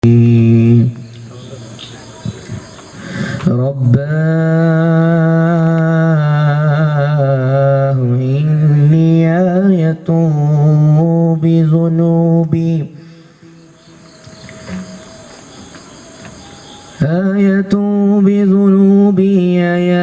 رباه إني آية بذنوبي يا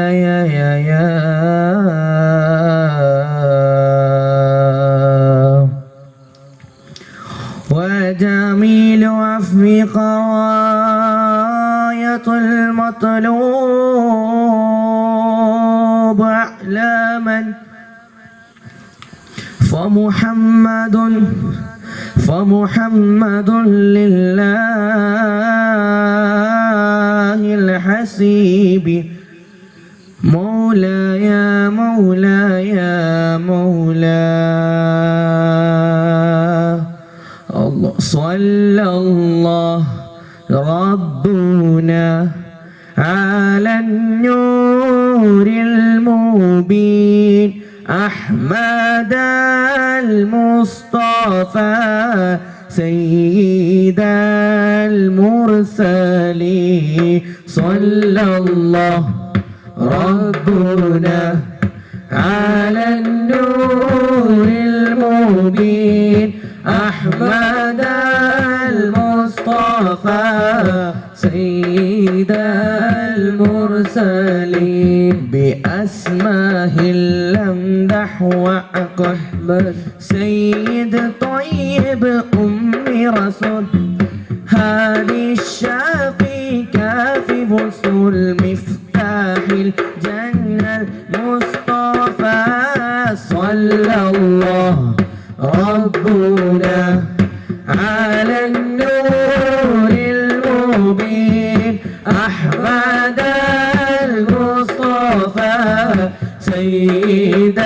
وجميل عفوك غاية المطلوب أعلاما فمحمد لله الحسيب مولاي الله صلى الله ربنا على النور المبين أحمد المصطفى سيد المرسلين صلى الله ربنا على النور المبين أحمد المصطفى سيد المرسلين بأسماه الأمدح وأحمد سيد طيب أم رسول هادي الشافي كافي فصول مفتاح الجنة المصطفى صلى الله ربنا على النور المبين أحمد المصطفى سيد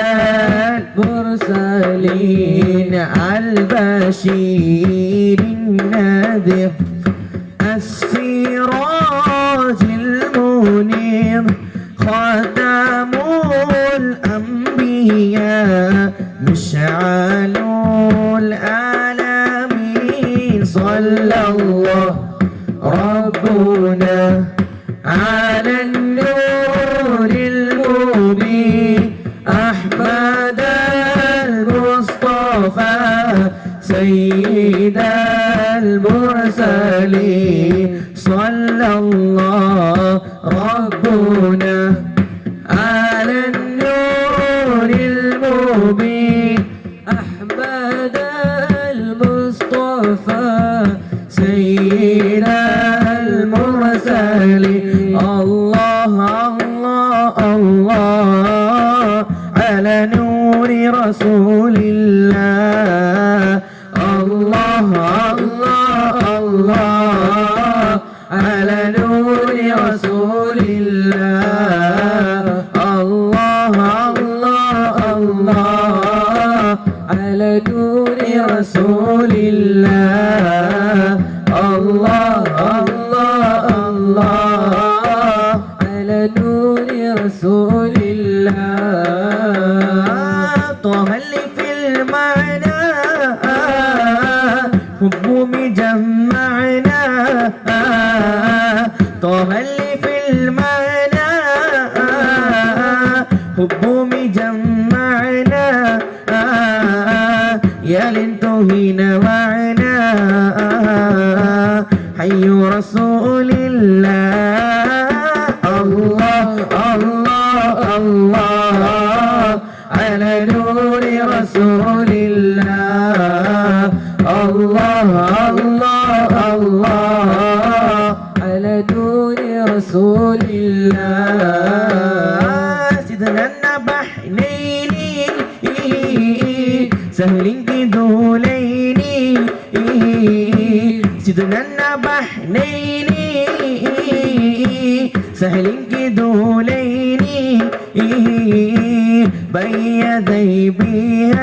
المرسلين البشير النذير السراج المنير خاتم الأنبياء مشعل العالمين صلى الله ربنا على النور المبين أحمد المصطفى سيد المرسلين صلى الله ربنا على النور المبين أحمد المصطفى سيد المرسلين الله الله الله على نور رسول الله الله الله الله على نور رسول الله الله الله الله على نور رسول الله الله الله الله على نور رسول الله طه اللي في المعنى حب مجمعنا طه اللي في المعنى حب مجمعنا يا لنتهينا معنا حي رسول الله الله الله الله على نور رسول الله الله الله الله على نور رسول الله سيدنا النبحنيني سهل كدوليني سيدنا النبحنيني سهل كدوليني بيدي بيان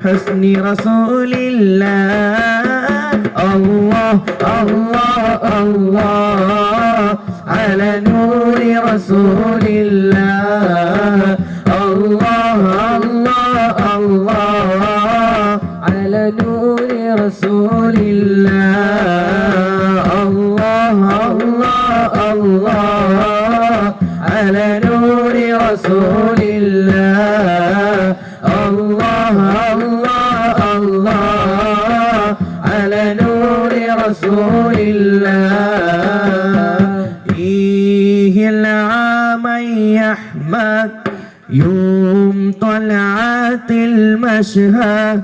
حسن رسول الله الله الله الله على نور رسول الله الله الله الله على نور رسول الله على نور رسول الله فيه العام يحمد يوم طلعت المشهد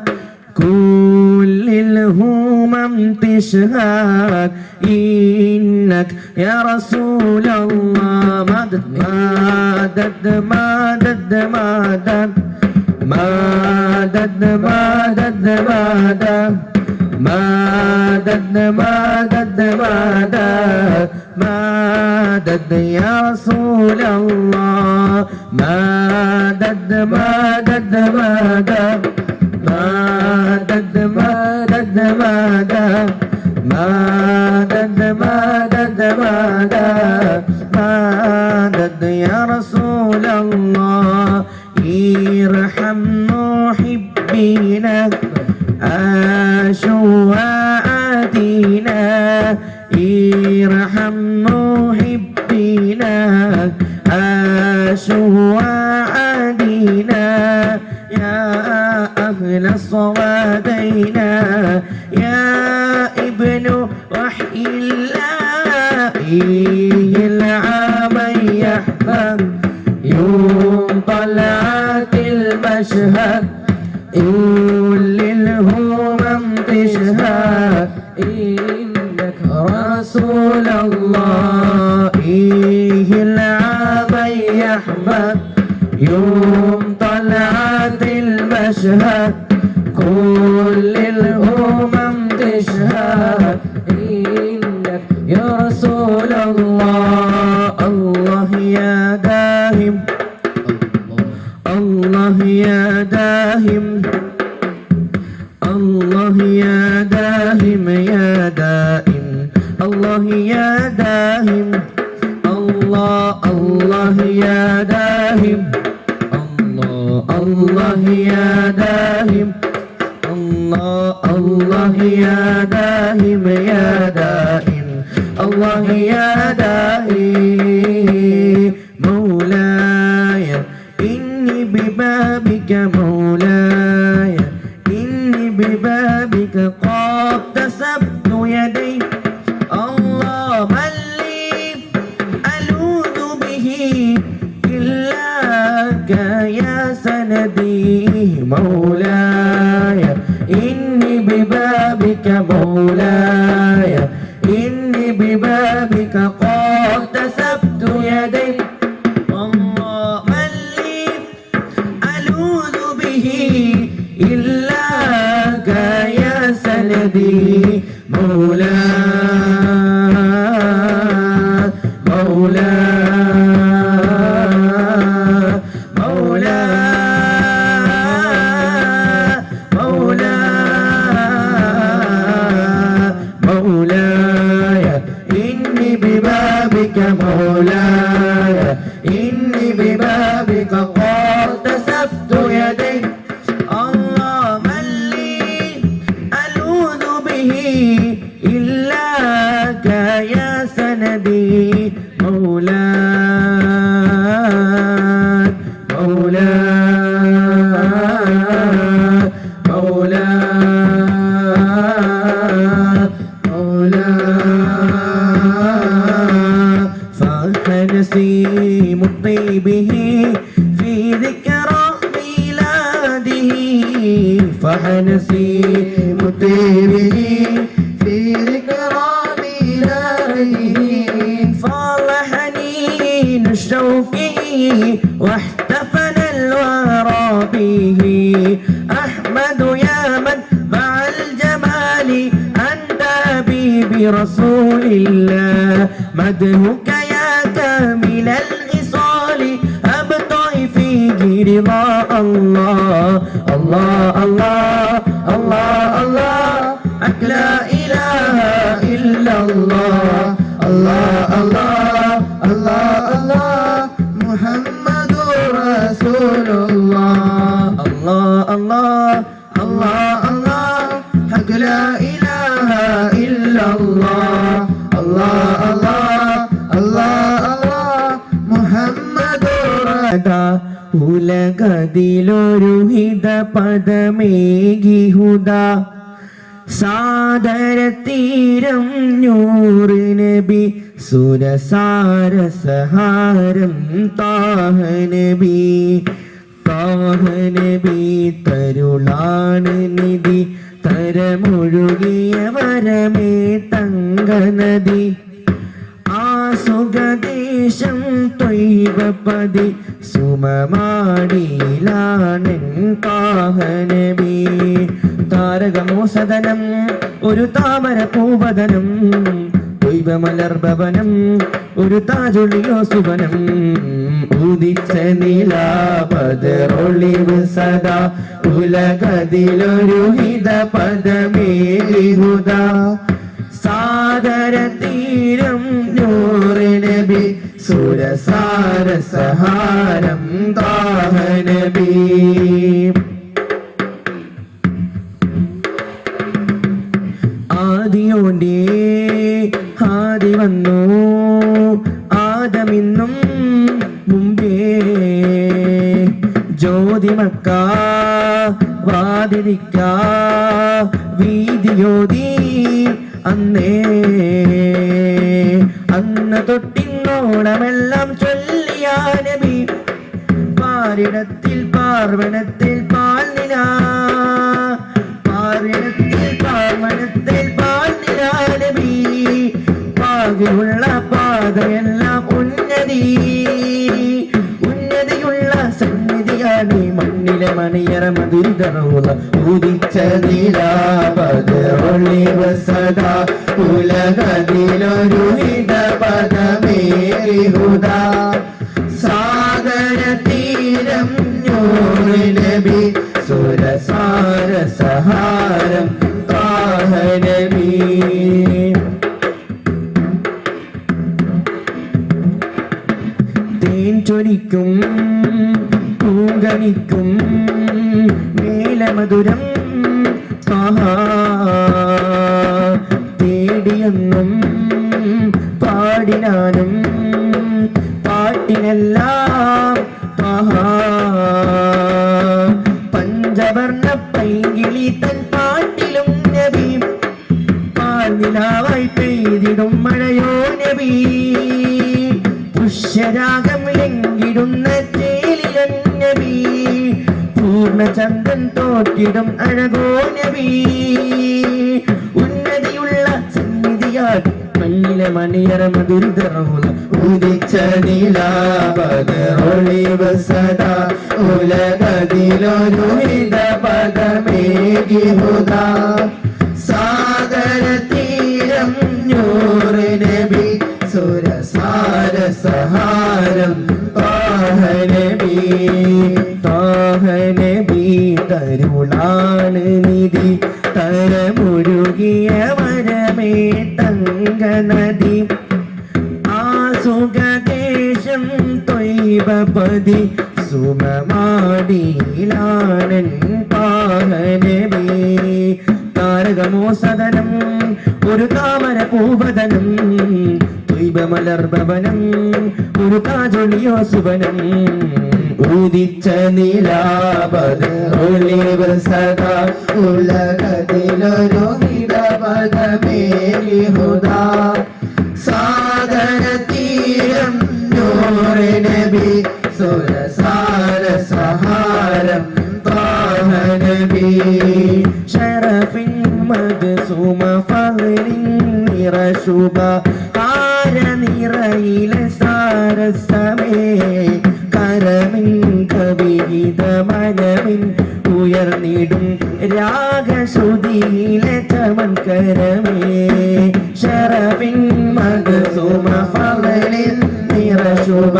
كل الهمم تشهد إنك يا رسول الله مدد مدد مدد مدد مدد مدد مدد مدد مدد مدد يا رسول الله مدد مدد مدد مدد مدد مدد مدد مدد مدد مدد يا رسول الله ارحم محبينا أشواعاتنا ارحم محبينا أشواعاتنا يا أهل الصوادينا يا ابن وحي الله العام يحمد يوم طلعت المشهد كل الهمم تشهد إنك رسول الله العام يحمد يوم طلعت المشهد كل الهمم تشهد إنك يا رسول الله الله يا داهم الله يا داهم الله يا داهم يا دائم الله يا داهم الله الله يا داهم الله الله يا داهم الله الله يا داهم يا دائم الله يا دائم مولاي إني ببابك مولاي إني ببابك قد تسبت يدي الله من لي ألوذ به إلاك يا سندي مولاي إني ببابك مولاي إني ببابك قد تسبت يدي الله من لي ألوذ به إلاك يا سندي مولاي مولاي مولاي مولاي مولاي إني ببابك مولاي إني ببابك قد تسبت يدي الله من لي ألوذ به إلاك يا سندي مولاي مولاي مولاي مولاي فنسيم طيبه في ذكرى ميلاده فنسيم طيبه في ذكرى ميلاده فاض حنين شوقه واحتفل الورى به أحمد يا من مع الجمال أنت حبيب رسول الله مدهك يا كامل الخصال أبطئ فيه رضا الله الله الله الله الله لا إله إلا الله الله الله الله الله محمد رسول الله الله الله الله الله حق لا إله إلا الله الله الله الله الله محمد ഉലകതിലൊരു ഹിത പദമേകി ഹുദ സാദരത്തീരം നൂറ് നബി സുരസാരസഹാരം താഹ നബി തരുളാണ് നിധി തരമൊഴുകിയ വരമേ തങ്കനദി ആസുഖദേശം ത്വയ്വപതി സുമമാടിയിലാണെൻ താഹ നബി താരകമോ സദനം ഒരു താമര പൂവദനം ദൈവമലർഭവനം ഒരു താജൊളിയോ സുവനം ഉദിച്ച നിലാപദറൊളിവ് സദാ ഉലകതിലൊരു ഹിത പദമേലിഹുദ സാദരതീരം നൂറ് നബി സുരസാരസഹാരം താഹ നബി ആദിയോന്റെ ആദി വന്നു ആദമിന്നും മുമ്പേ ജ്യോതിമക്ക വാതിരിക്ക വീതിയോതി അന്നേ അന്ന് തൊട്ടിങ്ങോണമെല്ലാം ചൊല്ലിയ നബി പാരിടത്തിൽ പാർവണത്തിൽ പാൽനില പാരിടത്തിൽ പാർവണത്തിൽ പാൽനില നബി പാകിയുള്ള പാതയെല്ലാം ഉന്നതിയുള്ള സന്നിധിയാണ് മണ്ണിലെ മണിയറ മധുരിതറവുക ഉദിച്ച നിലാപദൊളിവ് സദാ ഉലകതിലൊരു ഹിത പദമേലിഹുദ സാഗരതീരം നൂറ് നബി സുരസാരസഹാരം താഹ നബി തേൻ ചൊരിക്കും പൂങ്കണിക്കും മേലമധുരം തേടിയെന്നും പാടിനാനും പാട്ടിനെല്ലാം പഞ്ചവർണ്ണ പൈകിളി തൻ പാട്ടിലും നബി പാൽനിലാവായി പെയ്തിടും മഴയോ നബി പുഷ്യരാഗം ലംഘിടുന്ന ചേലിലൻ നബി പൂർണ്ണചന്ദ്രൻ തോറ്റിടും അഴകോ നബി ഉന്നതിയുള്ള സന്നിധിയാൽ മണ്ണിലെ മണിയറ മധുരിതറവുക ഉദിച്ച നിലാപദൊളിവ് സദാ ഉലകതിലൊരു ഹിത പദമേലിഹുദ സാഗരതീരം നൂറ് നബി സുരസാരസഹാരം താഹ നബി തരുളാണ് നിധി തരമൊഴുകിയ വരമേ തങ്കനദി ആസുഖദേശം ത്വയ്വപതി സുമമാടിയിലാണെൻ താഹ നബി താരകമോ സദനം ഒരു താമര പൂവദനം ദ്വൈവമലർഭവനം ഒരു താജൊളിയോ സുവനം ഉദിച്ച നിലാപദൊളിവ് സദാ ഉലകതിലൊരു ഹിത പദമേലിഹുദ സാഗരതീരം നൂറ് നബി സുരസാരസഹാരം താഹ നബി ശരഫിൻ മദ്സൂമ ഫളിൻ നിറശുഭ നിറയിലെ സാരസമേ കരമിൻ കവിഹിത മനമിൻ ഉയർന്നിടും രാഗശ്രുതിയിലെ ചമൻകരമേ ശരഫിൻ മദ്സൂമ ഫളിൻ നിറശുഭ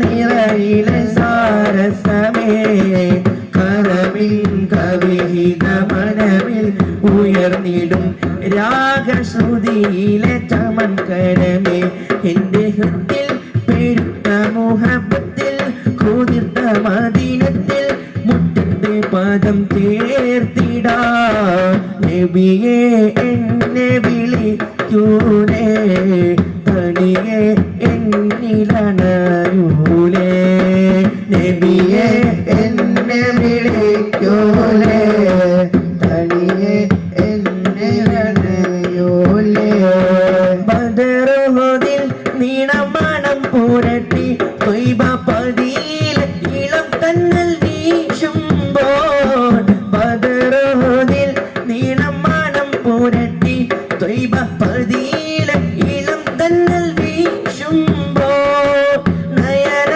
നിറയിലെ സാരസമേ കരമിൻ കവിഹിത മനമിൽ ഉയർന്നിടും രാഗശ്രുതിയിലെ ചമൻകരമേ എന്റെ ഹൃത്തിൽ പെരുത്ത മുഹബത്തിൽ കുതിർത്ത മദീനത്തിൽ മുറ്റത്തെ പദം ചേർത്തിടാ നബിയെ എന്നെ വിളിക്കൂലേ തണിയെ എന്നിലണയൂലേ നബിയെ എന്നെ വിളിക്കൂലേ തണിയെ മുട്ടി ത്വയ്ബ പതിയില ഇളം തന്നൽ വീശുമ്പോ നയന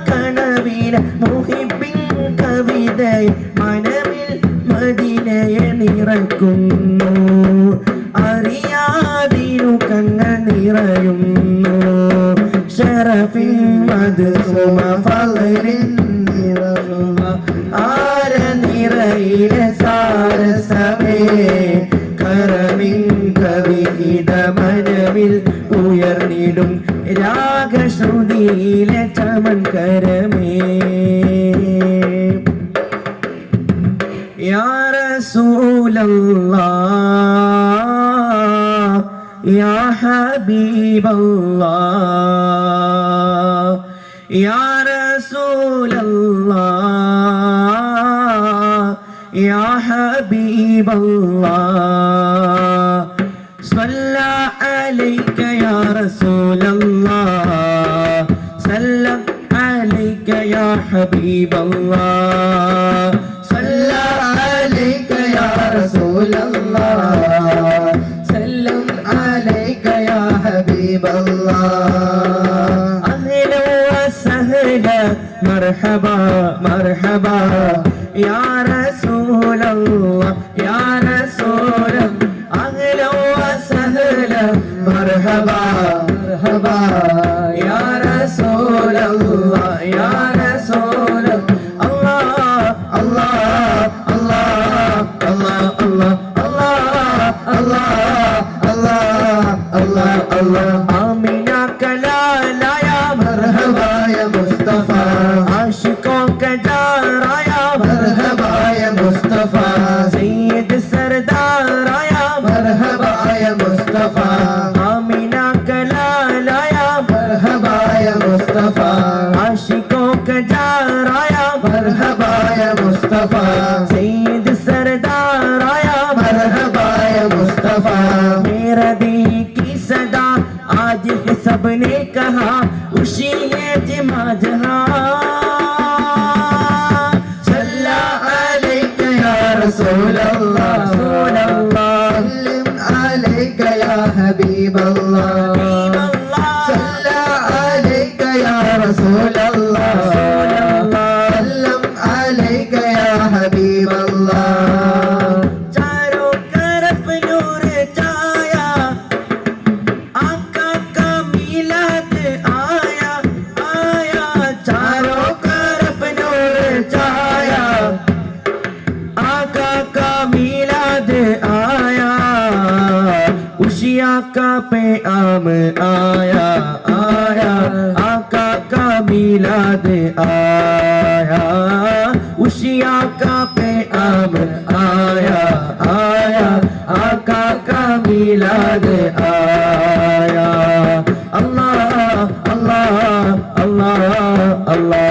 കനവില മുഹിബിൻ കവിതയെ മനവിൽ മദീനയെ നിറയ്ക്കുന്നു അറിയാതിരു കണ്ണ നിറയുന്നു ശരഫിൻ മദ്സുമ ഫളലിൻ നിറയുക ആര നിറയിലെ സാരസമേ കരമിൻ കവിഹിത മനവിൽ ഉയർന്നിടും രാഗശ്രുതിയിലെ ചമൻ കരമേ യാ റസൂലല്ലാഹ് യാ ഹബീബല്ലാഹ് യാ റസൂലല്ലാഹ് യാ ഹബീബല്ലാഹ് സ്വല്ലാ അലൈക യാ റസൂലല്ലാഹ് സല്ലം അലൈക യാ ഹബീബല്ലാഹ് സ്വല്ലാ അലൈക യാ റസൂലല്ലാഹ് സല്ലം അലൈക യാ ഹബീബല്ലാഹ് അഹ്ലൻ വസഹ്ലൻ മർഹബാ മർഹബാ യാ റസൂലല്ലാഹ് യാ റസൂലല്ലാഹ് അഹ്ലൻ വസഹ്ലൻ മർഹബാ മർഹബാ യാ റസൂലല്ലാഹ് യാ റസൂലല്ലാഹ് അല്ലാഹ് അല്ലാഹ് അല്ലാഹ് അല്ലാഹ് അല്ലാഹ് അല്ലാഹ് അല്ലാഹ് അല്ലാഹ് ആമിന കലാലായ മർഹബായ മുസ്തഫ ആശിഖോं का जाराया मरहबाय मुस्तफा सैयद सरदाराया मरहबाय मुस्तफा आमिना कलालाया मरहबाय मुस्तफा आशिकों का जाराया मरहबाय मुस्तफा सैयद सरदाराया मरहबाय मुस्तफा मेरा दिल की सदा आज सबने कहा उसी है जिमा जहां رسول الله رسول الله سلم عليك يا حبيب الله صلى عليك يا رسول الله سلم عليك يا حبيب الله चारों तरफ नूर छाया आका का मिलाद आया आया चारों तरफ नूर छाया आका का मिलाद आया उसी आका पे आम आया आया आका का मिलाद आया उसी आका पे आम आया आया आका का मिलाद आया अल्लाह अल्लाह अल्लाह अल्लाह अल्लाह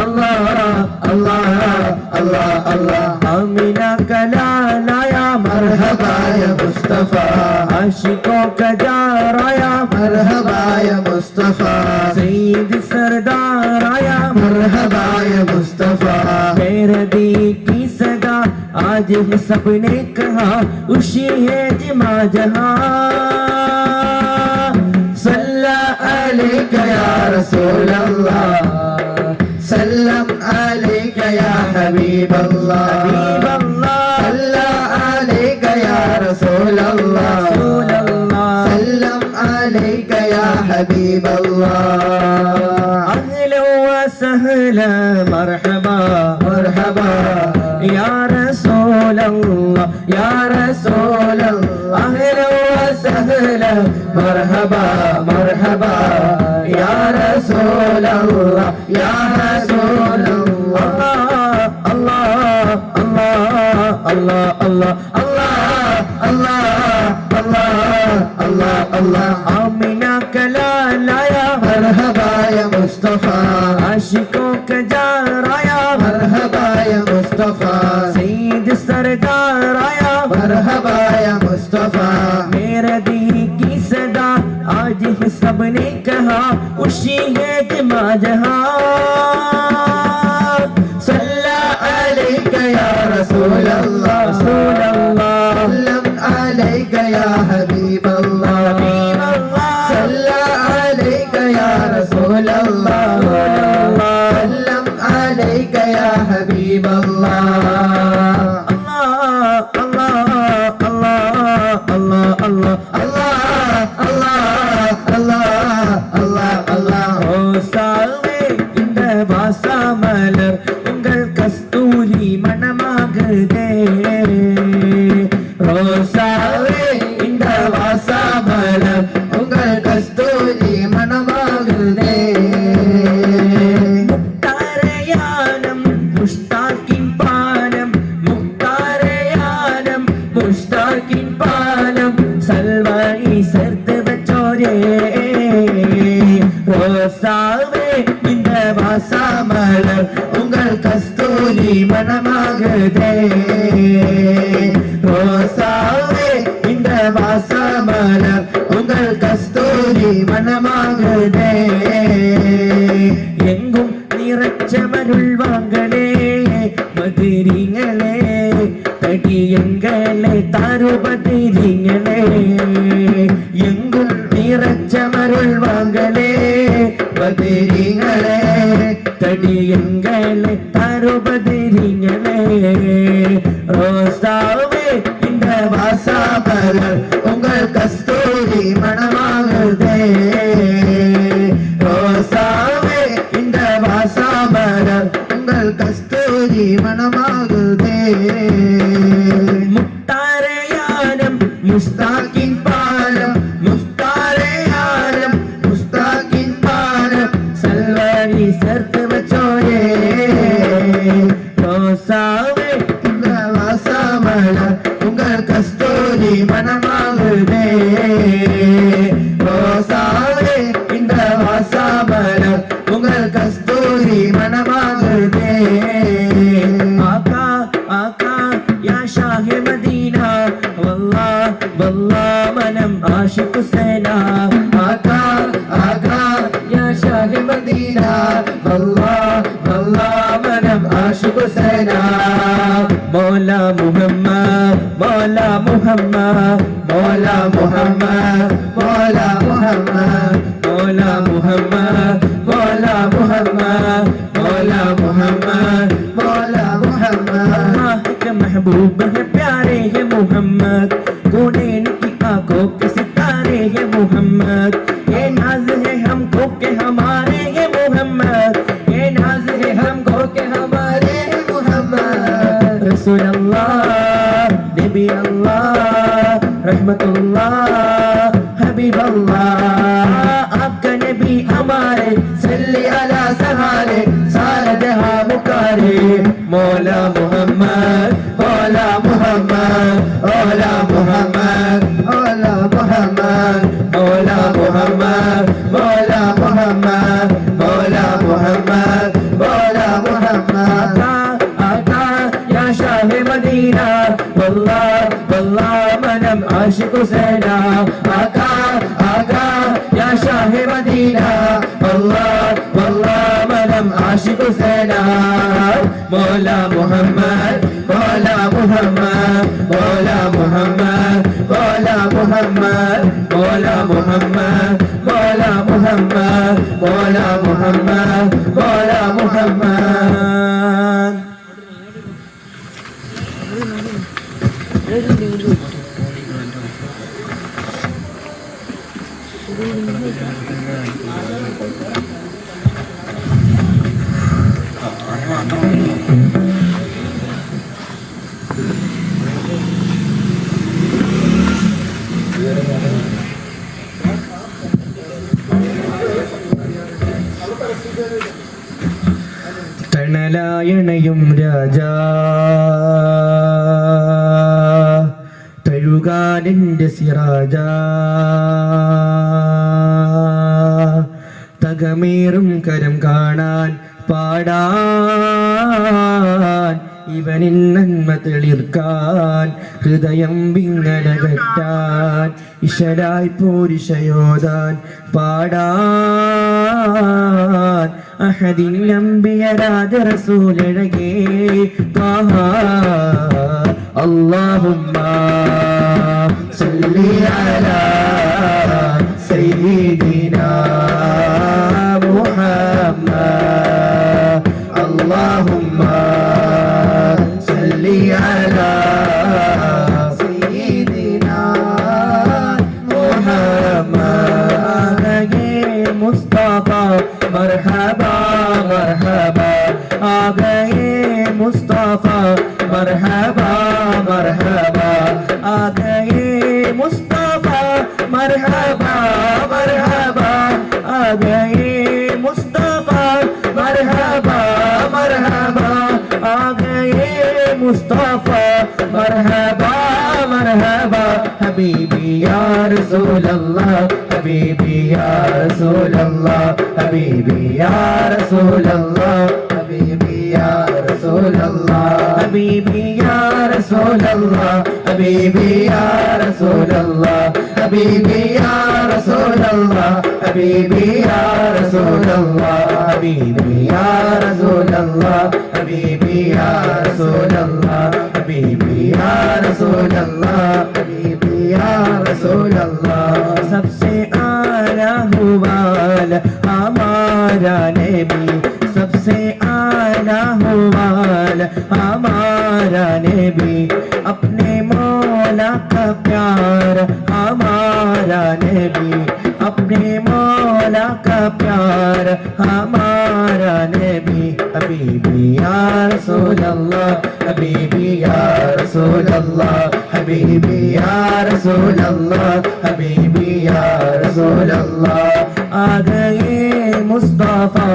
अल्लाह अल्लाह अल्लाह अल्लाह आमिना कलालाया मरहबा या मुस्तफा आशिकों का जाराया मरहबा या मुस्तफा सईद सरदार आया मरहबा या मुस्तफा मेरे दिल की सदा आज ही सबने कहा उसी है जिमा जहां सल्ला अलैका या रसूल अल्लाह सल्लम अलैका या हबीब अल्लाह सल्ला अलैका या रसूल अल्लाह सल्लम अलैका या हबीब अल्लाह अहलन व सहलन मरहबा मरहबा या रसूल अल्लाह या रसूल अल्लाह अहलन व सहलन मरहबा मरहबा या रसूल अल्लाह या रसूल अल्लाह अल्लाह अल्लाह अल्लाह अल्लाह अल्लाह अल्लाह अल्लाह अल्लाह आमिना कलालाया मरहबा या मुस्तफा आशिकों का जाराया मरहबा या मुस्तफा सईद सरदार आया मरहबा या मुस्तफा मेरे दिल की सदा आज ही सबने कहा उसी है जिमा जहां सल्ला अलैका या रसूल अल्लाह عليك يا حبيب الله صلى عليك يا رسول الله سلم عليك يا حبيب الله வாசாமலர் உங்கள் கஸ்தூரி மணமாகுதே ரோசாவே இந்த வாசாமலர் உங்கள் கஸ்தூரி மணமாகுதே முத்தாரயானம் முஷ்தாக்கின் பானம் முத்தாரயானம் முஷ்தாக்கின் பானம் சல்வாணி சேர்த்து வச்சோரே ரோசாவே இந்த வாசாமலர் உங்கள் கஸ்தூரி மணமாகுதே ரோசாவே இந்த வாசாமலர் உங்கள் கஸ்தூரி மணமாகுதே எங்கும் നിറച്ചവരുൾ വാങ്ങളേ മതിരിങ്ങളെ തടിയങ്ങളെ താരുപതിരിങ്ങളെ എങ്കും നിറച്ചവരുൾ വാങ്ങളേ ബദരീങ്ങളെ തടിയങ്ങളെ താരുപതിരിങ്ങളെ ரோசாவே இந்த வாசாமலர் உங்கள் கஸ்தூரி மணமாகுதே ரோசாவே இந்த வாசாமலர் உங்கள் கஸ்தூரி மணமாகுதே മുത്താരയാനം முஸ்தாக்கின் பாலம் முஸ்தாரேயாலம் முஸ்தாக்கின் பாலம் സൽവാരി ചേർത്ത് വച്ചോരേ ரோசாவே இந்த வாசாமலர் உங்கள் கஸ்தூரி மணமாகுதே ரோசாவே இந்த வாசாமலர் உங்கள் கஸ்தூரி மணமாகுதே ആകാ ആകാ യാ ഷാഹെ മദീന വല്ലാ വല്ലാ മനം ആശിഖ് ഹുസൈന ആകാ ആകാ യാ ഷാഹെ മദീന വല്ലാ വല്ലാ മനം ആശിഖ് ഹുസൈന മൗല മുഹമ്മദ് മൗല മുഹമ്മദ് മൗല മുഹമ്മദ് മൗല മുഹമ്മദ് മൗല മുഹമ്മദ് മൗല മുഹമ്മദ് മൗല മുഹമ്മദ് മൗല മുഹമ്മദ് अल्लाह के महबूब है प्यारे है मोहम्मद कोनेन की आंखों के सितारे है मोहम्मद ये नाज है हमको के हमारे है मोहम्मद ये नाज है हमको के हमारे है मोहम्मद रसूल अल्लाह नबी अल्लाह रहमतुल्लाह हबीब अल्लाह आपका नबी हमारे सल्ली अला सहारे सारा जहां पुकारे मौला मुहम्मद मौला मुहम्मद मौला मुहम्मद मौला मुहम्मद मौला मुहम्मद मौला मुहम्मद मौला मुहम्मद मौला मुहम्मद आका या शाह मदीना वल्लाह वल्लाह मनम आशिक हुसैना आका आका या शाह मदीना वल्लाह वल्लाह मनम आशिक हुसैना मौला मुहम्मद मौला मुहम्मद मौला मुहम्मद मौला मुहम्मद मौला मुहम्मद मौला मुहम्मद मौला मुहम्मद मौला मुहम्मद തണലായണയും രാജാ തഴുകാനെന്റെ സിറാജ തകമേറും കരം കാണാൻ പാടാൻ ഇവനിൽ നന്മ തെളിർക്കാൻ ഹൃദയം വിങ്ങലകറ്റാൻ ഇശലായി പോരിശയോദാൻ പാടാൻ അഹദിൻ നമ്പിയരാജ റസൂലഴകേ ത്വാഹാ അല്ലാഹുമ്മ സല്ലി صل على سيدنا محمد اللهم صل على سيدنا محمد मुस्तफा मरहबा मरहबा आ गए मुस्तफा मरहबा मरहबा आ गए मुस्तफा मरहबा मरहबा आ गए मुस्तफा मरहबा मरहबा आ गए मुस्तफा मरहबा मरहबा हबीबी या रसूल अल्लाह हबीबी या रसूल अल्लाह हबीबी या रसूल अल्लाह हबीबी या रसूल अल्लाह हबीबी या रसूल अल्लाह हबीबी या रसूल अल्लाह हबीबी या रसूल अल्लाह हबीबी या रसूल अल्लाह हबीबी या रसूल अल्लाह हबीबी या रसूल अल्लाह हबीबी या रसूल अल्लाह हबीबी या रसूल अल्लाह सबसे आला हुआ हमारा नबी सबसे आला हुआ हमारा नबी अपने मौला का प्यार हमारा नबी अपने मौला का प्यार हमारा नबी हबीबी या रसूल अल्लाह हबीबी या रसूल अल्लाह हबीबी या रसूल अल्लाह हबीबी या रसूल अल्लाह आ गए मुस्तफा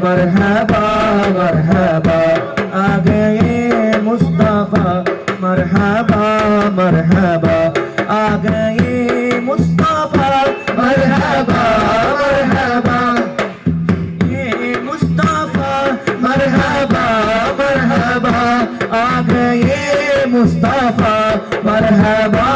मरहबा मरहबा आ गए मुस्तफा मरहबा मरहबा आ गए मुस्तफा मरहबा मरहबा ये मुस्तफा मरहबा मरहबा आ गए मुस्तफा मरहबा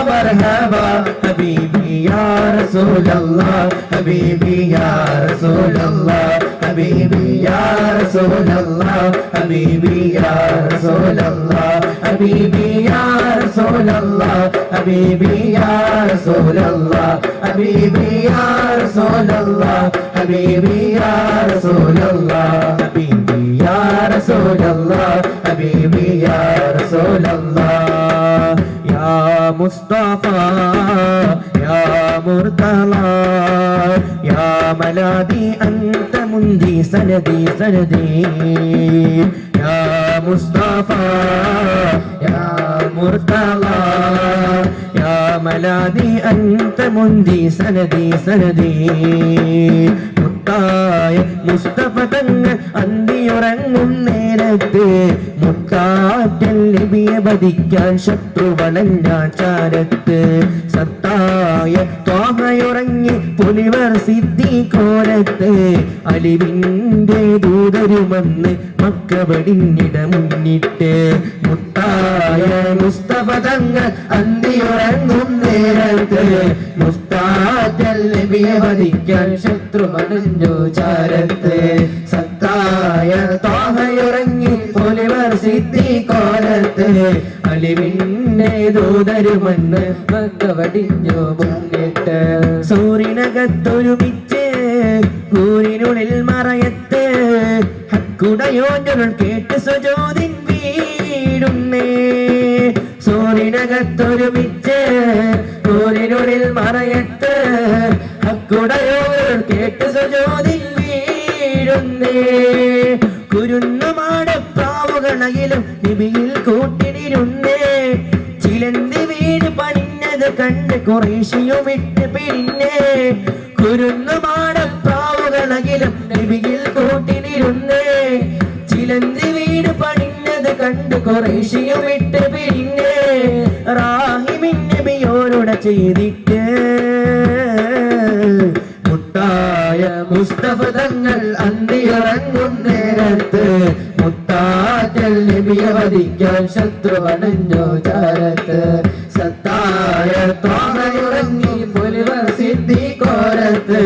मरहबा हबीबी या रसूल अल्लाह हबीबी या रसूल अल्लाह हबीबी या रसूल अल्लाह हबीबी या रसूल अल्लाह हबीबी या रसूल अल्लाह हबीबी या रसूल अल्लाह हबीबी या रसूल अल्लाह हबीबी या रसूल अल्लाह हबीबी या रसूल अल्लाह हबीबी या रसूल अल्लाह या मुस्तफा या मुर्तला या मलादी अंत मुंदी सनदी सनदी या मुस्तफा या मुर्तला या मलादी अंत मुंदी सनदी सनदी മുത്തായ മുസ്തഫ തങ്ങൾ അന്തിയുറങ്ങും നേരത്ത് മുത്താറ്റൽ നബിയെ വധിക്കാൻ ശത്രു വളഞ്ഞ ചാരത്ത് സത്തായ ത്വാഹയുറങ്ങി പുലിവർ സിദ്ദീഖോരത്ത് അലിവിന്റെ ദൂതരുമെന്ന് മക്ക വെടിഞ്ഞിട മുന്നിട്ട് മുത്തായ മുസ്തഫ തങ്ങൾ അന്തിയുറങ്ങും നേരത്ത് മുസ്താറ്റൽ നബിയെ വധിക്കാൻ ശത്രു വളഞ്ഞു ചാരത്ത് സത്തായ ത്വാഹയുറങ്ങി പുലിവർ സിദ്ദീഖോരത്ത് അലിവിന്റെ ദൂതരുമെന്ന് മക്ക വെടിഞ്ഞു മുന്നിട്ട് സൂര്യനകത്തൊരുമിച്ച് കൂരിനുള്ളിൽ മറയത്ത് ഹക്കുടയോഞ്ഞുകൾ കേട്ട് സുജൂദിൻ വീടുന്നേ സൂര്യനകത്തൊരുമിച്ച് കൂരിനുള്ളിൽ മറയത്ത് ഹക്കുടയോഞ്ഞുകൾ കേട്ട് സുജൂദിൻ വീടുന്നേ കുരുന്നുമാടപ്രാവുകളയിലും നിബിയിൽ കൂട്ടിനിരുന്നേ ചിലന്തി വീട് പണിഞ്ഞത് കണ്ട് കുറേശ്ശിയും വിട്ട് പിരിഞ്ഞേ കുരുന്നുമാടപ്രാവുകളയിലും നിബിയിൽ കൂട്ടിനിരുന്നേ ചിലന്തി വീട് പണിഞ്ഞത് കണ്ട് കുറേശ്ശിയും വിട്ട് പിരിഞ്ഞേ റാഹിമിൻ നബിയോരുടെ ചെയ്തിട്ട് മുത്തായ മുസ്തഫ തങ്ങൾ അന്തിയിറങ്ങും നേരത്ത് മുത്താറ്റൽ നബിയെ വധിക്കാൻ ശത്രു അണഞ്ഞു ചാരത്ത് സത്തായ ത്വാഹയുറങ്ങി പുലിവർ സിദ്ദീഖോരത്ത്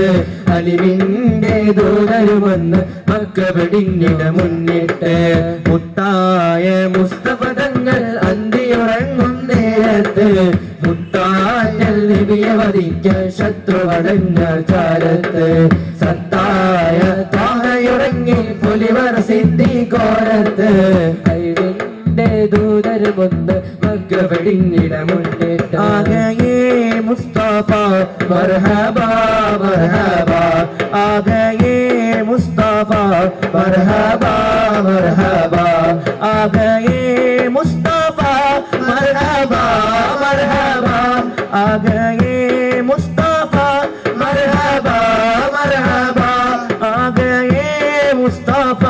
അലിവിന്റെ ദൂതരുമെന്ന് മക്ക വെടിഞ്ഞിട മുന്നിട്ട് മുത്തായ മുസ്തഫ തങ്ങൾ അന്തിയുറങ്ങും നേരത്ത് കുത്താറ്റൽ നബിയെ വധിക്കാൻ ശത്രുവടഞ്ഞ ചാരത്ത് സത്തായ താഹയുറങ്ങി പുലിവർ സിദ്ദീഖോരത്ത് കഴിവിന്റെ ദൂതരുമൊന്ന് മക്ക വെടിഞ്ഞിട മുന്നിട്ട് ആകയേ മുസ്തഫ മർഹബ മർഹബ ആകയേ മുസ്തഫ മർഹബ മർഹബ ആകയേ മുസ്തഫ മർഹബ മർഹബ ആകയേ മുസ്തഫ മർഹബ മർഹബ ആകയേ മുസ്തഫ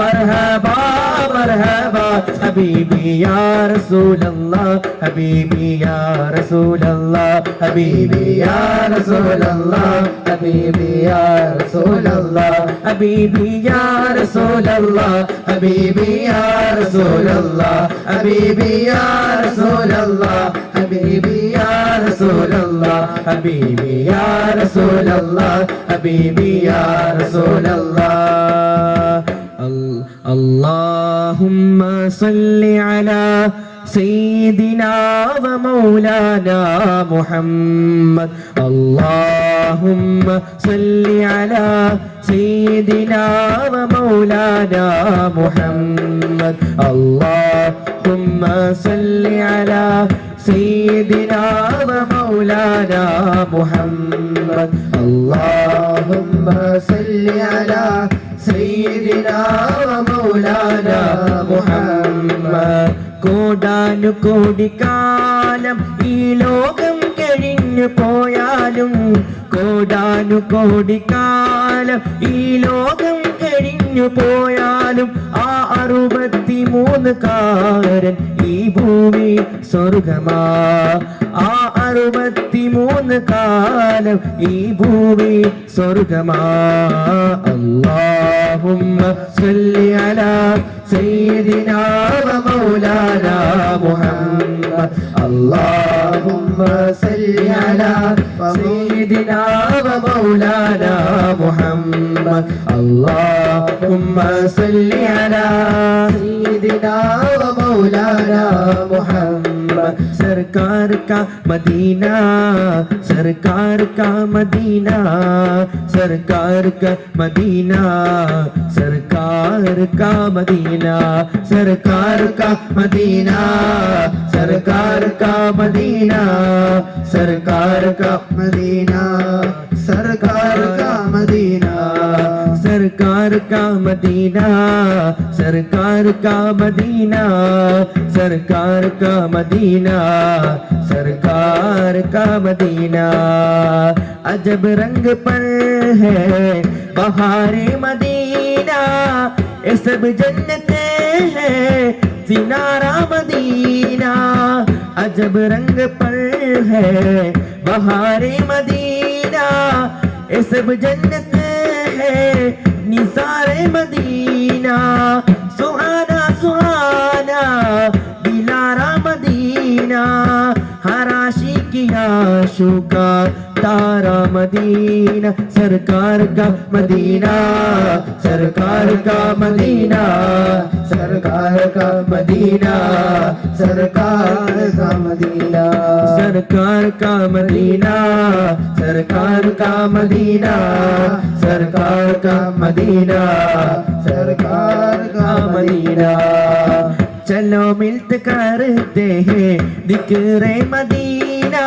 മർഹബ മർഹബ ഹബീബി യാ റസൂലല്ലാഹ് ഹബീബി യാ റസൂലല്ലാഹ് ഹബീബി യാ റസൂലല്ലാഹ് ഹബീബി യാ റസൂലല്ലാഹ് ഹബീബി യാ റസൂലല്ലാഹ് ഹബീബി യാ റസൂലല്ലാഹ് ഹബീബി യാ റസൂലല്ലാഹ് ഹബീബി യാ റസൂലല്ലാഹ് ഹബീബി യാ റസൂലല്ലാഹ് ഹബീബി യാ റസൂലല്ലാഹ് اللهم صل على سيدنا ومولانا محمد اللهم صل على سيدنا ومولانا محمد اللهم صل على سيدنا ومولانا محمد اللهم صل على سيدنا ومولانا محمد കോടാനുകോടി കാലം ഈ ലോകം കഴിഞ്ഞു പോയാലും കോടാനുകോടി കാലം ഈ ലോകം കഴിഞ്ഞു പോയാലും ആ 63 കാരൻ ഈ ഭൂമി സ്വർഗമാ ആ 63 കാലം ഈ ഭൂമി സ്വർഗമാ അല്ലാഹുമ്മ സല്ലി അലാ സയ്യിദിനാ വമൗലാനാ മുഹമ്മദ് اللهم صل على سيدنا ومولانا محمد اللهم صل على سيدنا ومولانا محمد सरकार का मदीना सरकार का मदीना सरकार का मदीना सरकार का मदीना सरकार का मदीना सरकार का मदीना सरकार का मदीना सरकार का मदीना सरकार का मदीना सरकार का मदीना सरकार का मदीना सरकार का मदीना अजब रंग पर है बहारे मदीना ये सब जन्नते हैं सिनारा मदीना अजब रंग पर है बहारे मदीना ये सब जन्नत है निसारे मदीना सुहाना सुहाना दिलारा मदीना हराशी किया शुका तारा मदीना सरकार का मदीना सरकार का मदीना सरकार का मदीना सरकार का मदीना सरकार का मदीना सरकार का मदीना सरकार का मदीना सरकार का मदीना चलो मिलते करते हैं दिक्रे मदीना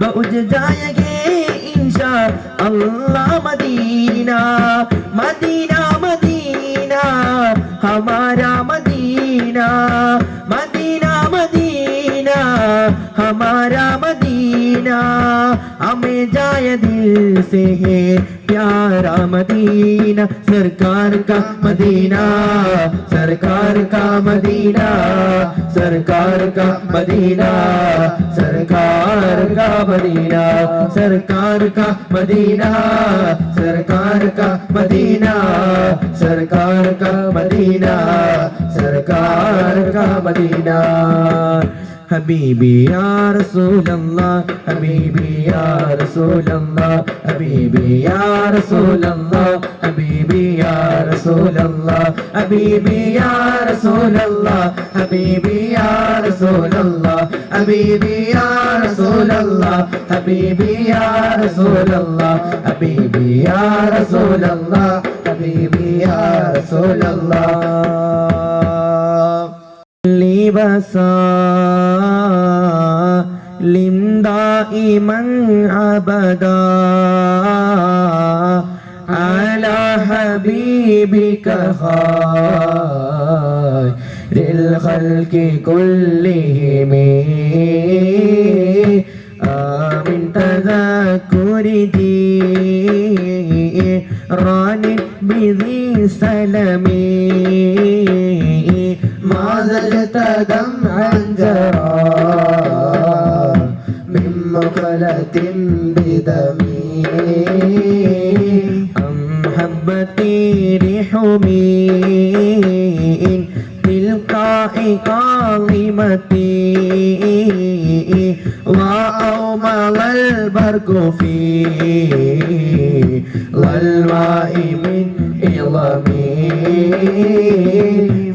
बउज जाएंगे इंशा अल्लाह मदीना मदीना मदीना हमारा मदीना मदीना मदीना हमारा मदीना हमें जाए दिल से है प्यारा मदीना सरकार का मदीना सरकार का मदीना सरकार का मदीना सरकार का मदीना सरकार का मदीना सरकार का मदीना सरकार का मदीना सरकार का मदीना हबीबी या रसूल अल्लाह हबीबी या रसूल अल्लाह हबीबी या रसूल अल्लाह हबीबी या रसूल अल्लाह हबीबी या रसूल अल्लाह हबीबी या رسول الله حبيبي يا رسول الله حبيبي يا رسول الله حبيبي يا رسول الله حبيبي يا رسول الله لم دائما أبدا على حبيبك خير الخلق كلهم من تذكر جيران بذي سلمي ما زلت دمعا جرى من مقلة بدمي أم حبتي ريح من تلقاء كاظمتي وأومض البرق في ظلماء من إظمي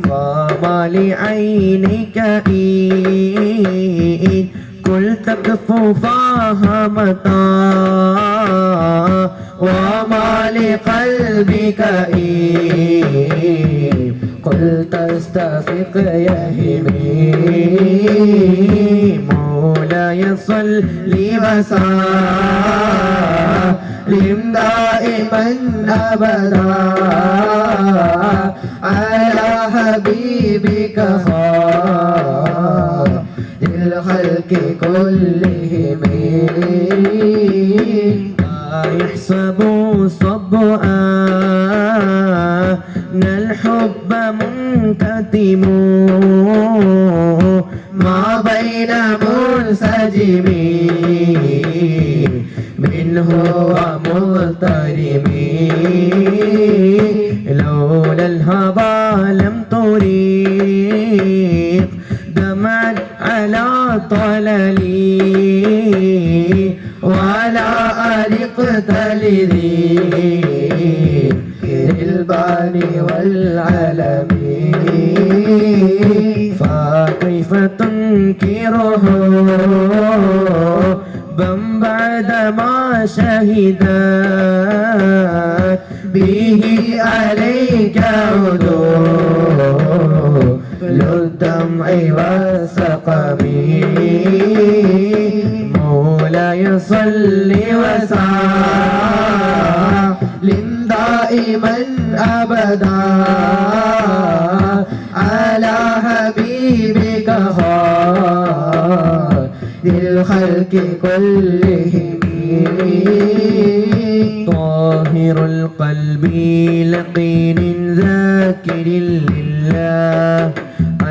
فما لعينك إن قلت كفوا فهمتا وما لقلبك إن قلت استفق يهمي مولاي صل وسلم دائما أبدا على حبيبك خير الخلق كلهم يحسب صبؤان الحب منكتم ما بين منسجم منه ومضطرب لولا الهوى لم تريق دمعا على طللي ولا ألقت لذي البان والعلم فكيف تنكره بم بعدما شهدت به عليك عدول الدمع والسقم مولاي صل وسلم دائما أبدا على حبيبك خير الخلق كلهم طاهر القلب لقين ذاكر لله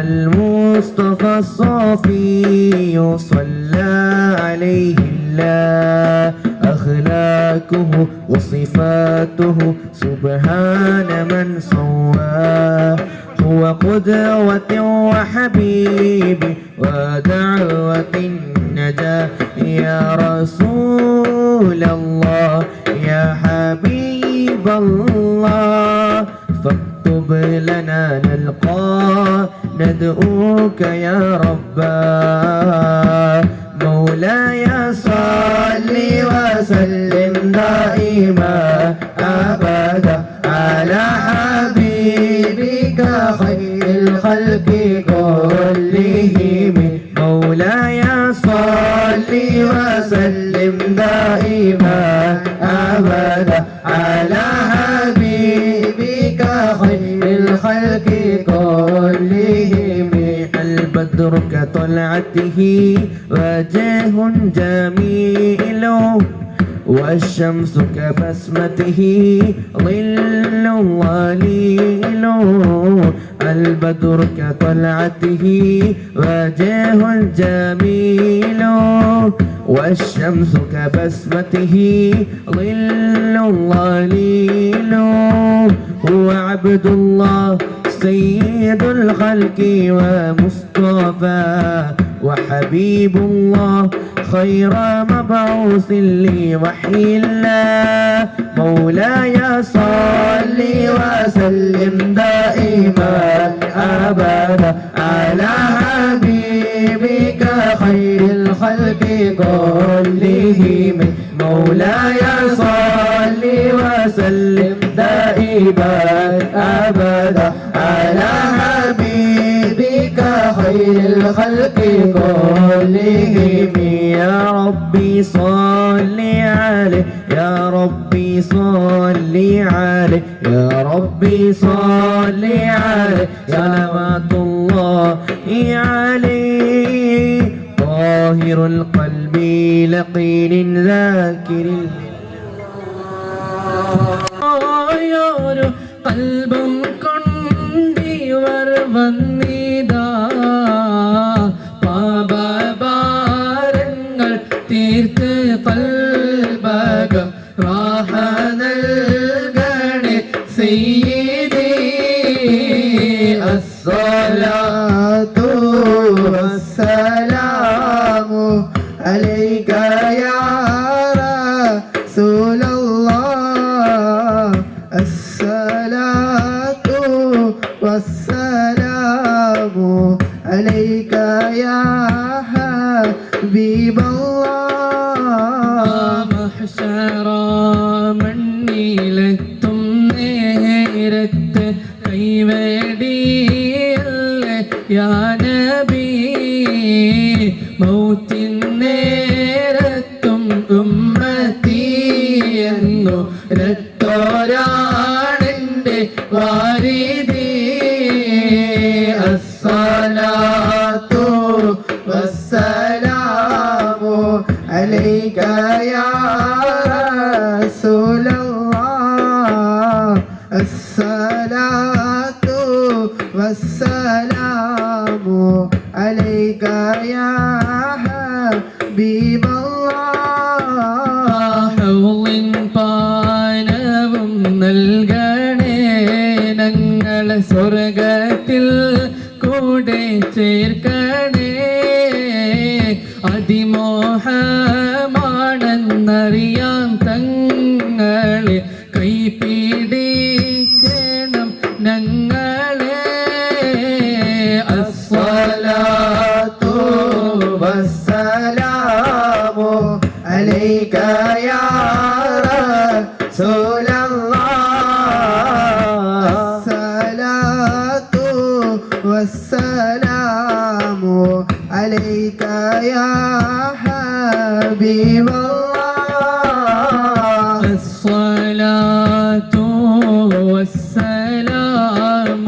المصطفى الصافي صلى عليه الله أخلاقه وصفاته سبحان من صواه هو قدوة وحبيبي ودعوة النجاة يا رسول الله يا حبيب الله فاكتب لنا نلقى ندعوك يا ربا مولاي صل وسلم دائما أبدا على حبيبك خير الخلق كلهم مولاي صل وسلم دائما أبدا على حبيبك خير الخلق كلهم البدر كطلعته وجه جميل والشمس كبسمته ظل ظليل البدر كطلعته وجه جميل والشمس كبسمته ظل ظليل هو عبد الله سيد الخلق ومصطفى وحبيب الله خير مبعوث لوحي الله مولاي صل وسلم دائما أبدا على حبيبك حبيبك خير الخلق كلهم مولاي صل وسلم دائما أبدا على حبيبك خير الخلق كلهم يا ربي صل عليه يا ربي صل عليه يا ربي صل عليه صلوات الله عليه طاهر القلب لقين ذاكر قلبും കൊണ്ടിവർ വന്നിതാ പാപഭാരങ്ങൾ തീർത്ത് കൽബകം റാഹ നൽകണേ സയ്യിദി الصلاة والسلام عليك يا رسول الله الصلاة والسلام عليك يا حبيب الله محشر മണ്ണിലെത്തും നേരത്ത് കൈവേടിയല്ലേ യാ നബി മൗത്തിൻ നേരത്തും ഉമ്മത്തിയെന്നു രത്തോരാണെൻ്റെ വാരിദി الصلاة والسلام عليك يا رسول الله الصلاة والسلام عليك يا حبيب الله ഹൗളിൻ പാനവും നൽകണേ ഞങ്ങളെ സ്വർഗത്തിൽ കൂടെ ചേർക്കണേ അതിമോഹമാണെന്നറിയാം തങ്ങളെ കൈപിടിക്കണം ഞങ്ങളെ الصلاة والسلام عليك يا رسول الله الصلاة والسلام عليك يا حبيب الله الصلاة والسلام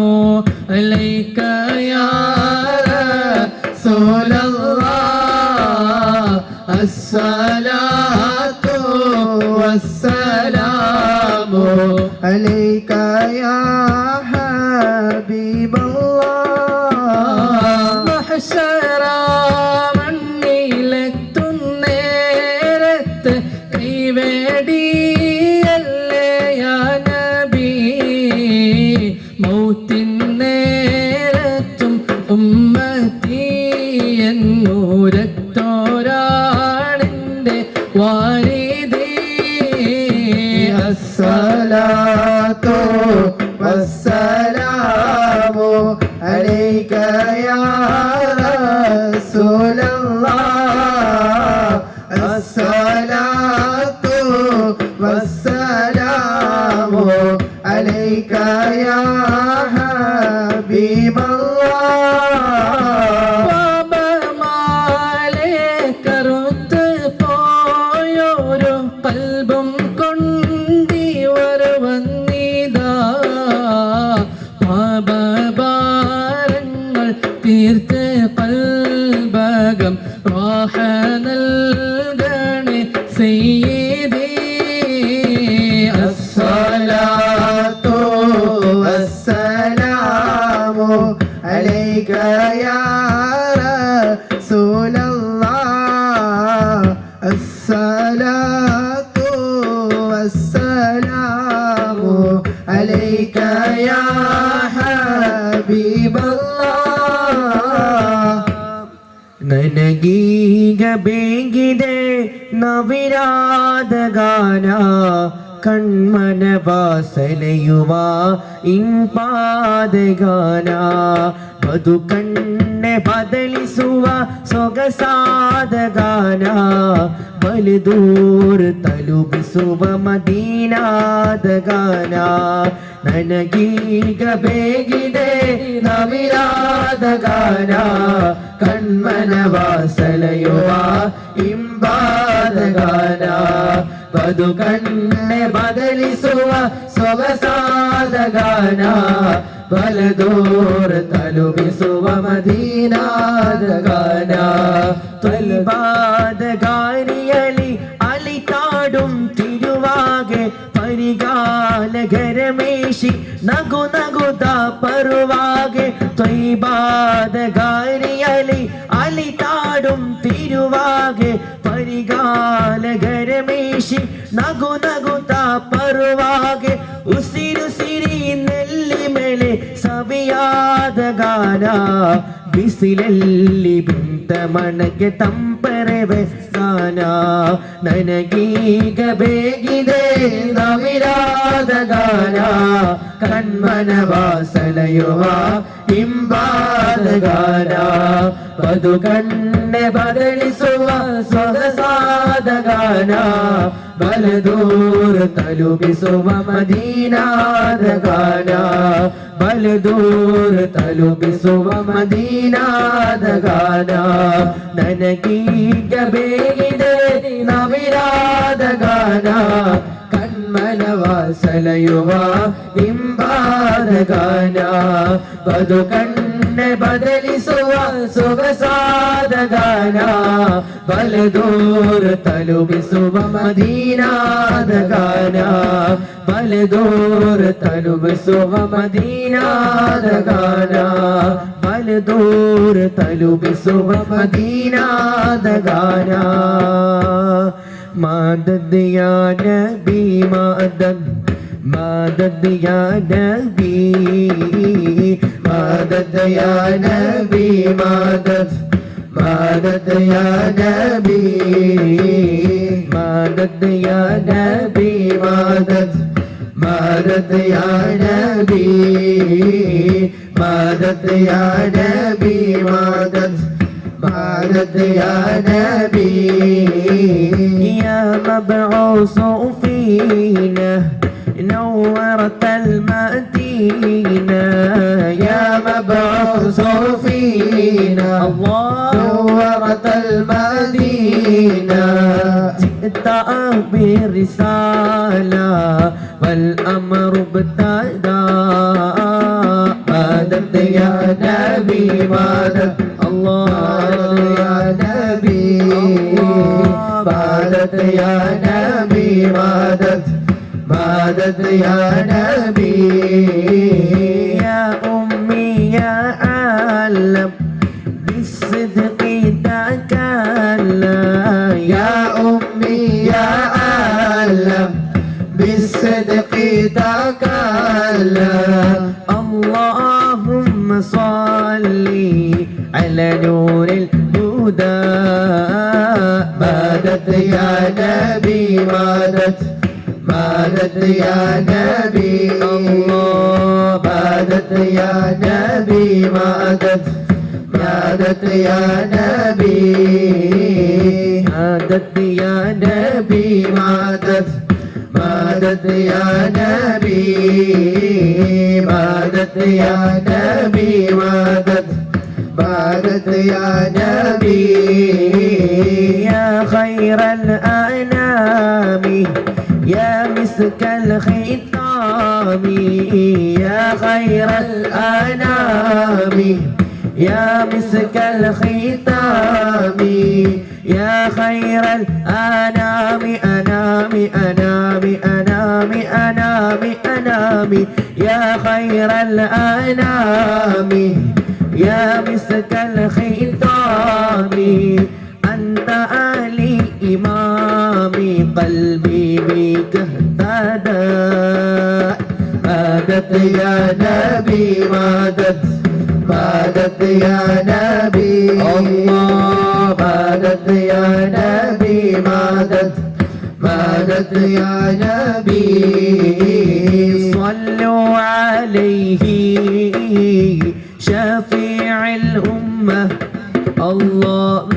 عليك يا رسول الله الصلاة والسلام عليك يا حبيب الله محشر മണ്ണിലെത്തും നേരത്ത് കൈവേടിയല്ലേ യാ നബി മൗത്തിൻ നേരത്തും ഉമ്മത്തിയെന്നു രക്തോരാണെൻ്റെ വാരിദി الصلاة والسلام عليك يا رسول الله الصلاة والسلام عليك يا حبيب الله പാപമാലെ കറുത്ത് പോയൊരു കൽബും കൊണ്ടിവർ വന്നിതാ പാപഭാരങ്ങൾ തീർത്ത് കൽബകം റാഹ നൽകണേ സയ്യിദി الصلاة والسلام عليك يا رسول الله الصلاة والسلام عليك يا حبيب الله ನನಗೀಗ ಬೇಗಿದೆ ನವಿರಾದ ಗಾನ ಕಣ್ಮನ ವಾಸನೆಯುವ ಇಂಪಾದ ಗಾನ ಬದುಕಣ್ಣೆ ಬದಲಿಸುವ ಸೊಗಸಾದ ಗಾನ ಬಲಿದೂರ ತಲುಪಿಸುವ ಮದೀನಾದ ಗಾನ ನನಗೀಗ ಬೇಗಿದೆ ನವಿರಾದ ಗಾನ ಕಣ್ಮನವ ಸೆಳೆಯುವ ಇಂಬಾದ ಗಾನ ಬದುಕನ್ನೆ ಬದಲಿಸುವ ಸೊಗಸಾದ ಗಾನ ಬಲದೂರ ತಲುಪಿಸುವ ಮದೀನಾದ ಗಾನ ത്വയ്ബാദ ഗാനിയലി അലിതാടും തിരുവാകെ പരിഗാനഗരമേശി നഗു നഗുത പരുവാകെ ത്വയ്ബാദ ഗാനിയലി അലിതാടും തിരുവാകെ പരിഗാനഗരമേശി നഗു നഗുത പരുവാകെ ഉസിരുസിരി നെല്ലി മേലെ ಸವಿಯಾದ ಗಾನ ಬಿಸಿಲಲ್ಲಿ ಬಿಂತ ಮನಗೆ ತಂಪರವೆ ಗಾನ ನನಗೀಗ ಬೇಗಿದೆ ನವಿರಾದ ಗಾನ ಕಣ್ಮನವ ಸೆಳೆಯುವ ಇಂಬಾದ ಗಾನ ಬದುಕನ್ನೆ ಬದಲಿಸುವ ಸೊಗಸಾದ ಗಾನ ಬಲದೂರ ತಲುಪಿಸುವ ಮದೀನಾದ ಗಾನ ಬಲದೂರ ತಲುಪಿಸುವ ಮದೀನಾದ ಗಾನ ನನಗೀಗ ಬೇಗಿದೆ ನವಿರಾದ ಗಾನ ಕಣ್ಮನವ ಸೆಳೆಯುವ ಇಂಬಾದ ಗಾನ ಬದುಕನ್ನೆ ಬದಲಿಸುವ ಸೊಗಸಾದ ಗಾನ ಬಲದೂರ ತಲುಪಿಸುವ ಮದೀನಾದ ಗಾನ ಬಲದೂರ ತಲುಪಿಸುವ ಮದೀನಾದ ಗಾನ ಬಲದೂರ ತಲುಪಿಸುವ ಮದೀನಾದ ಗಾನ مدد يا نبي مدد مدد يا نبي مدد يا نبي مدد مدد يا نبي مدد يا نبي مدد مدد يا نبي مدد يا نبي مدد مدد يا نبي يا مبعوث فينا نورت المدينة يا مبعوث فينا نورت المدينة جئت بالرسالة والأمر ابتدى مدد يا نبي مدد الله يا نبي مدد يا نبي مدد مدد يا نبي يا أمي يا عالم بالصدق تكلم يا أمي يا عالم بالصدق تكلم اللهم صل على نور الهدى مدد يا نبي مدد مدد يا نبي الله مدد يا نبي مدد مدد يا نبي مدد يا نبي مدد مدد يا نبي مدد يا نبي مدد مدد يا نبي يا خير الأنام يا مسك الختام يا خير الأنام يا مسك الختام يا خير الأنام أنام أنام أنام أنام أنام يا خير الأنام يا مسك الختام أنت آلي إمامي قلبي بك اهتدى مدد يا نبي مدد مدد يا نبي الله مدد يا نبي مدد مدد يا نبي صلوا عليه شفيع الأمة الأمة الله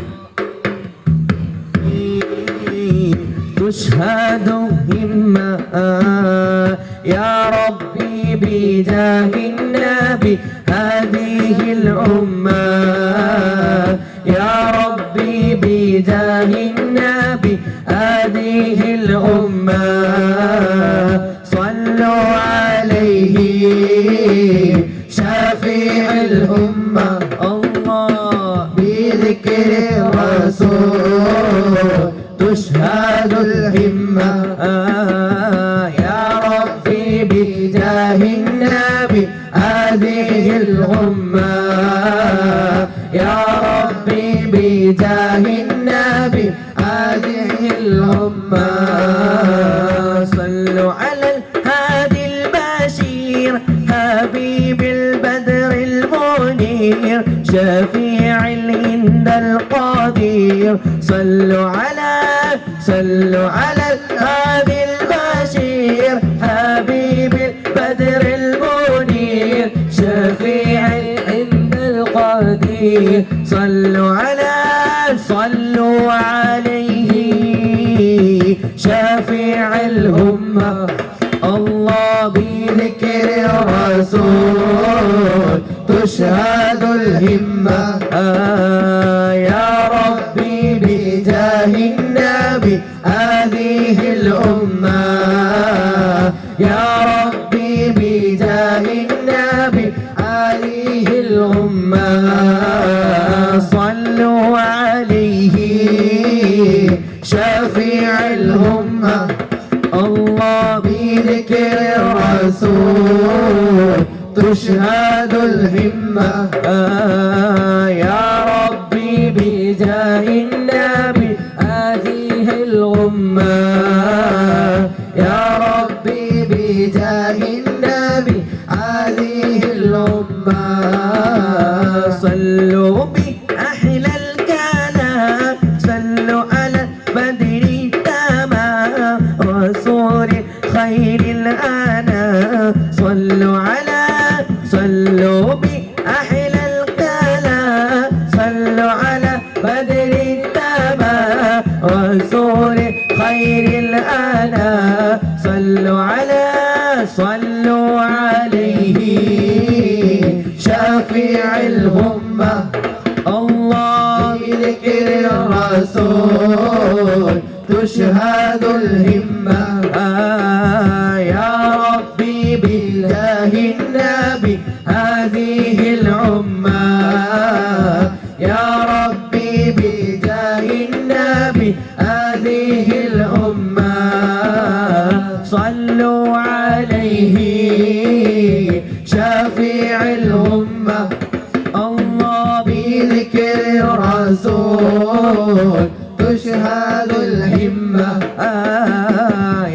تشهد همة يا ربي بجاه النبي هذه الأمة يا ربي بجاه النبي هذه الأمة صلوا عليه شافع الأمة الله بذكر الرسول تشهد الهمة يا ربي بجاه النبي هذه الأمة يا ربي بجاه النبي هذه الأمة صلوا على الهادي البشير حبيب البدر المنير شفيع الهند القدير صلوا على الهادي البشير حبيب البدر المنير شفيع الهند القدير صلوا عليه شفيع الأمة الله بذكر الرسول تشهد الهمة يا ربي بجاه النبي هذه الأمة يا ربي بجاه النبي هذه الأمة صلوا عليه شفيع الأمة الله بذكر الرسول تشهد الهمة يا ربي بجاه النبي هذه الأمة يا ربي بجاه النبي هذه الأمة صلوا بأحلى الكلام صلوا على بدر التمام رسول خير الأنام صلوا بأحلى الكلام صلوا على بدر التمام رسول خير الأنام صلوا عليه شفيع الأمة الله بذكر الرسول تشهد الهمة يا ربي بجاه النبي هذه الأمة يا ربي بجاه النبي هذه الأمة صلوا عليه شفيع الأمة الله بذكر الرسول تشهد الهمة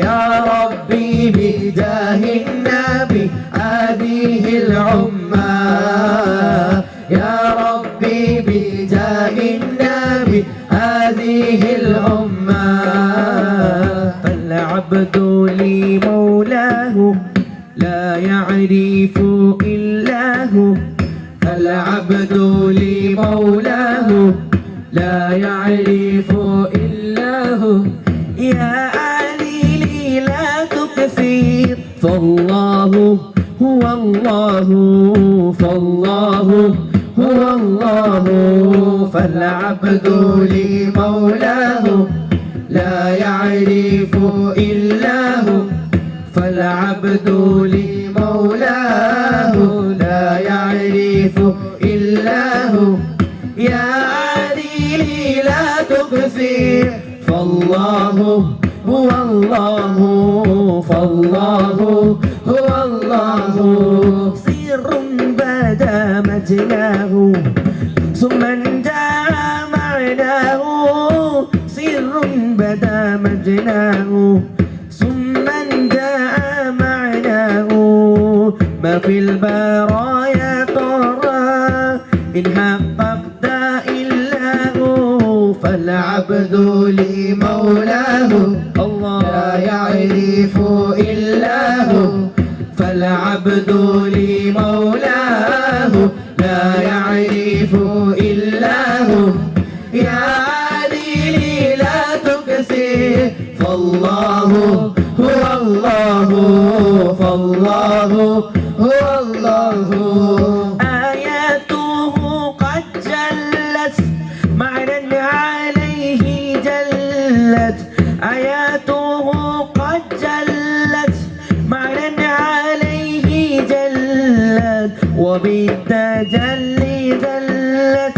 يا ربي بجاه النبي هذه الأمة يا ربي بجاه النبي هذه الأمة فالعبد لمولاه لا يعرف إلا هو العبد لمولاه لا يعرف إلا هو يا علي لا تكثير فالله هو الله فالله هو الله فالعبد لمولاه لا يعرف إلا هو فالعبد لمولاه لا يعرف إلا هو يا علي لا تكثر فالله هو الله فالله هو الله سر بدا مجناه ثم انجاء معناه سر بدا مجناه ثم انجاء معناه ما في البرايا ترى إن حققت إلا هو فالعبد لمولاه الله لا يعرف إلا هو فالعبد لمولاه لا يعرف إلا هو الله فالله هو الله آياته قد جلت معنى عليه جلت آياته قد جلت معنى عليه جلت وبالتجلي ذلت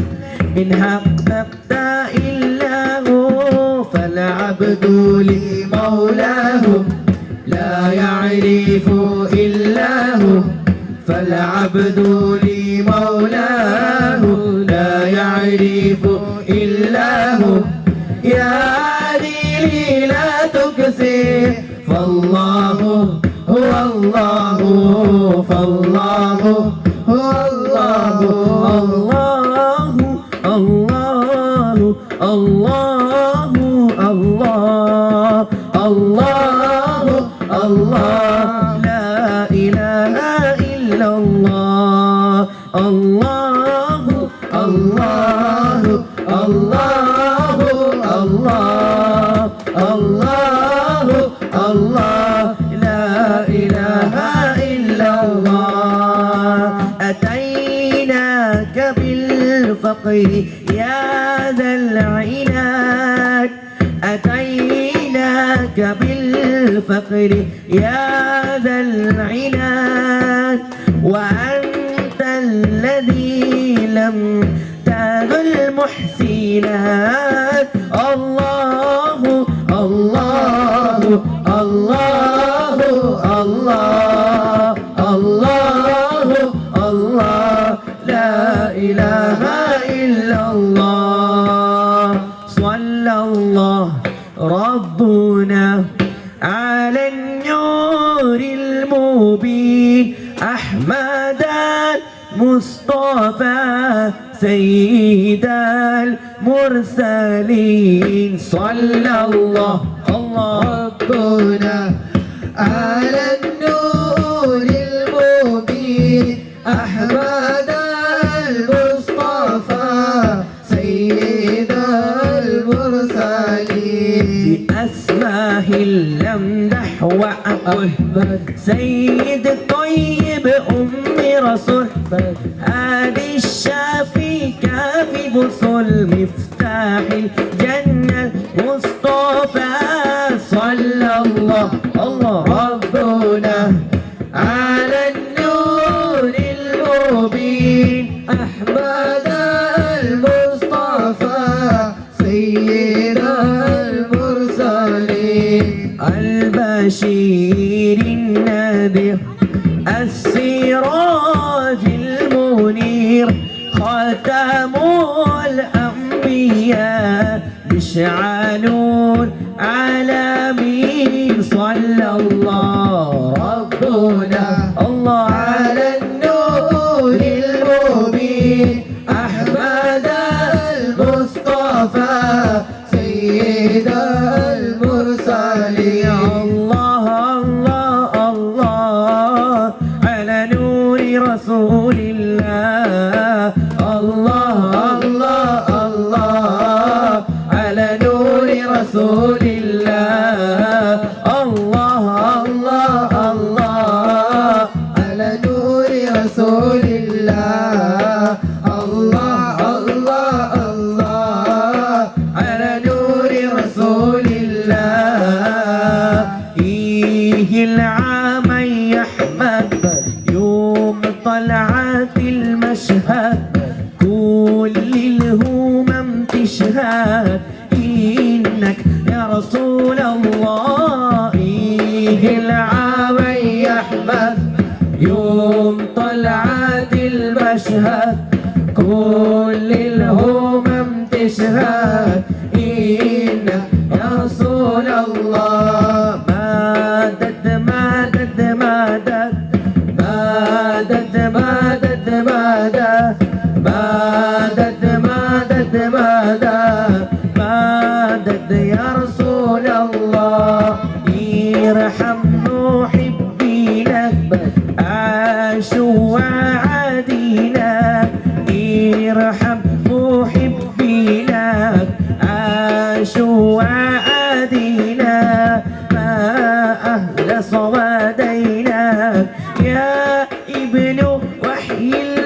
إن حققت إلا هو فالعبد لمولاه لا يعرف إلا هو فالعبد لمولاه لا يعرف إلا هو يا عديلي لا تكثر فالله هو الله فالله هو الله الله الله الله الله الله لا إله إلا الله الله الله الله الله الله الله لا إله إلا الله أتيناك بالفقر يا ذا العناد أتيناك بالفقر يا ذا العناد وأنت الذي لم تزل محسنات الله الله الله الله الله الله لا إله إلا الله صلى الله ربنا على النور المبين أحمد المصطفى سيد المرسلين صلى الله ربنا على النور المبين أحمد المصطفى سيد المرسلين بأسماه الأمدح وأحمد سيد طيب أم رسول هادي الشافي كافي بصل مفتاح الجنة مصطفى صلى الله ربنا على النور المبين أحمد المصطفى سيد المرسلين البشير النذير السراج المنير خاتم الأنبياء مشعل العالمين صلى الله ربنا على النور المبين أحمد المصطفى سيد المرسلين الله الله الله على نور رسول الله الله الله الله على نور رسول الله الله الله الله على نور رسول الله الله الله الله على نور رسول الله فيه العام يحمد يوم طلعت المشهد كل الهمم تشهد إنك يا رسول الله فيه العام يحمد يوم طلعت المشهد كل الهمم تشهد إنك يا رسول الله مدد مدد مدد مدد مدد مدد مدد مدد مدد مدد يا رسول الله ارحم محبينا عاشوا وعادينا ارحم محبينا عاشوا وعادينا ما صواديناك يا ابن وحي الله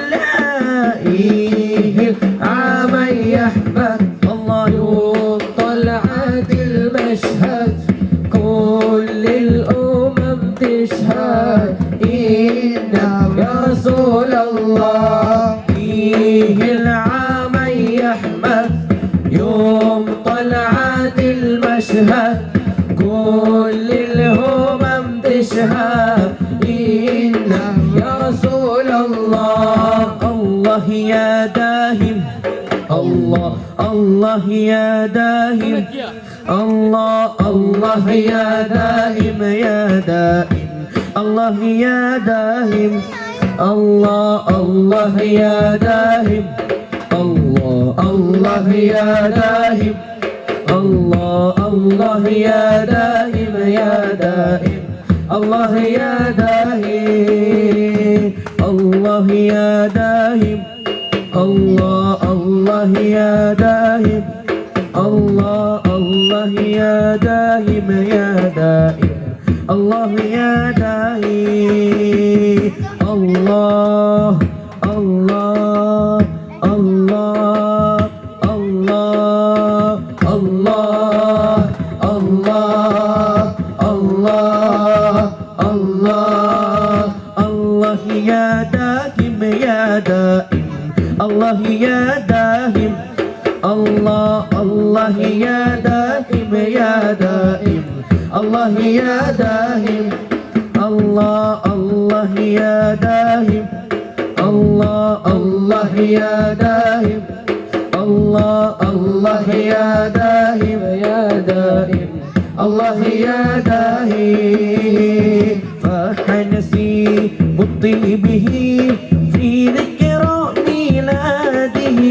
العام يحمد الله يوم طلعت المشهد كل الأمم تشهد إنك يا رسول الله فيه العام يحمد يوم طلعت المشهد كل الأمم تشهد إنك يا رسول الله الله يا داهم الله الله يا داهم الله الله يا دائم يا دائم الله يا داهم الله الله يا داهم الله الله يا داهم الله الله يا دائم يا دائم الله يا داهم الله يا داهم الله الله يا داهم الله الله يا داهم يا دائم الله يا داهم الله الله الله الله الله الله الله الله الله يا داهم يا دائم الله يا داهم الله الله يا دائم يا دائم الله يا داهم الله الله يا داهم الله الله يا داهم الله الله يا داهم يا دائم الله يا داهم فحنسي بطيبه في ذكرى ميلاده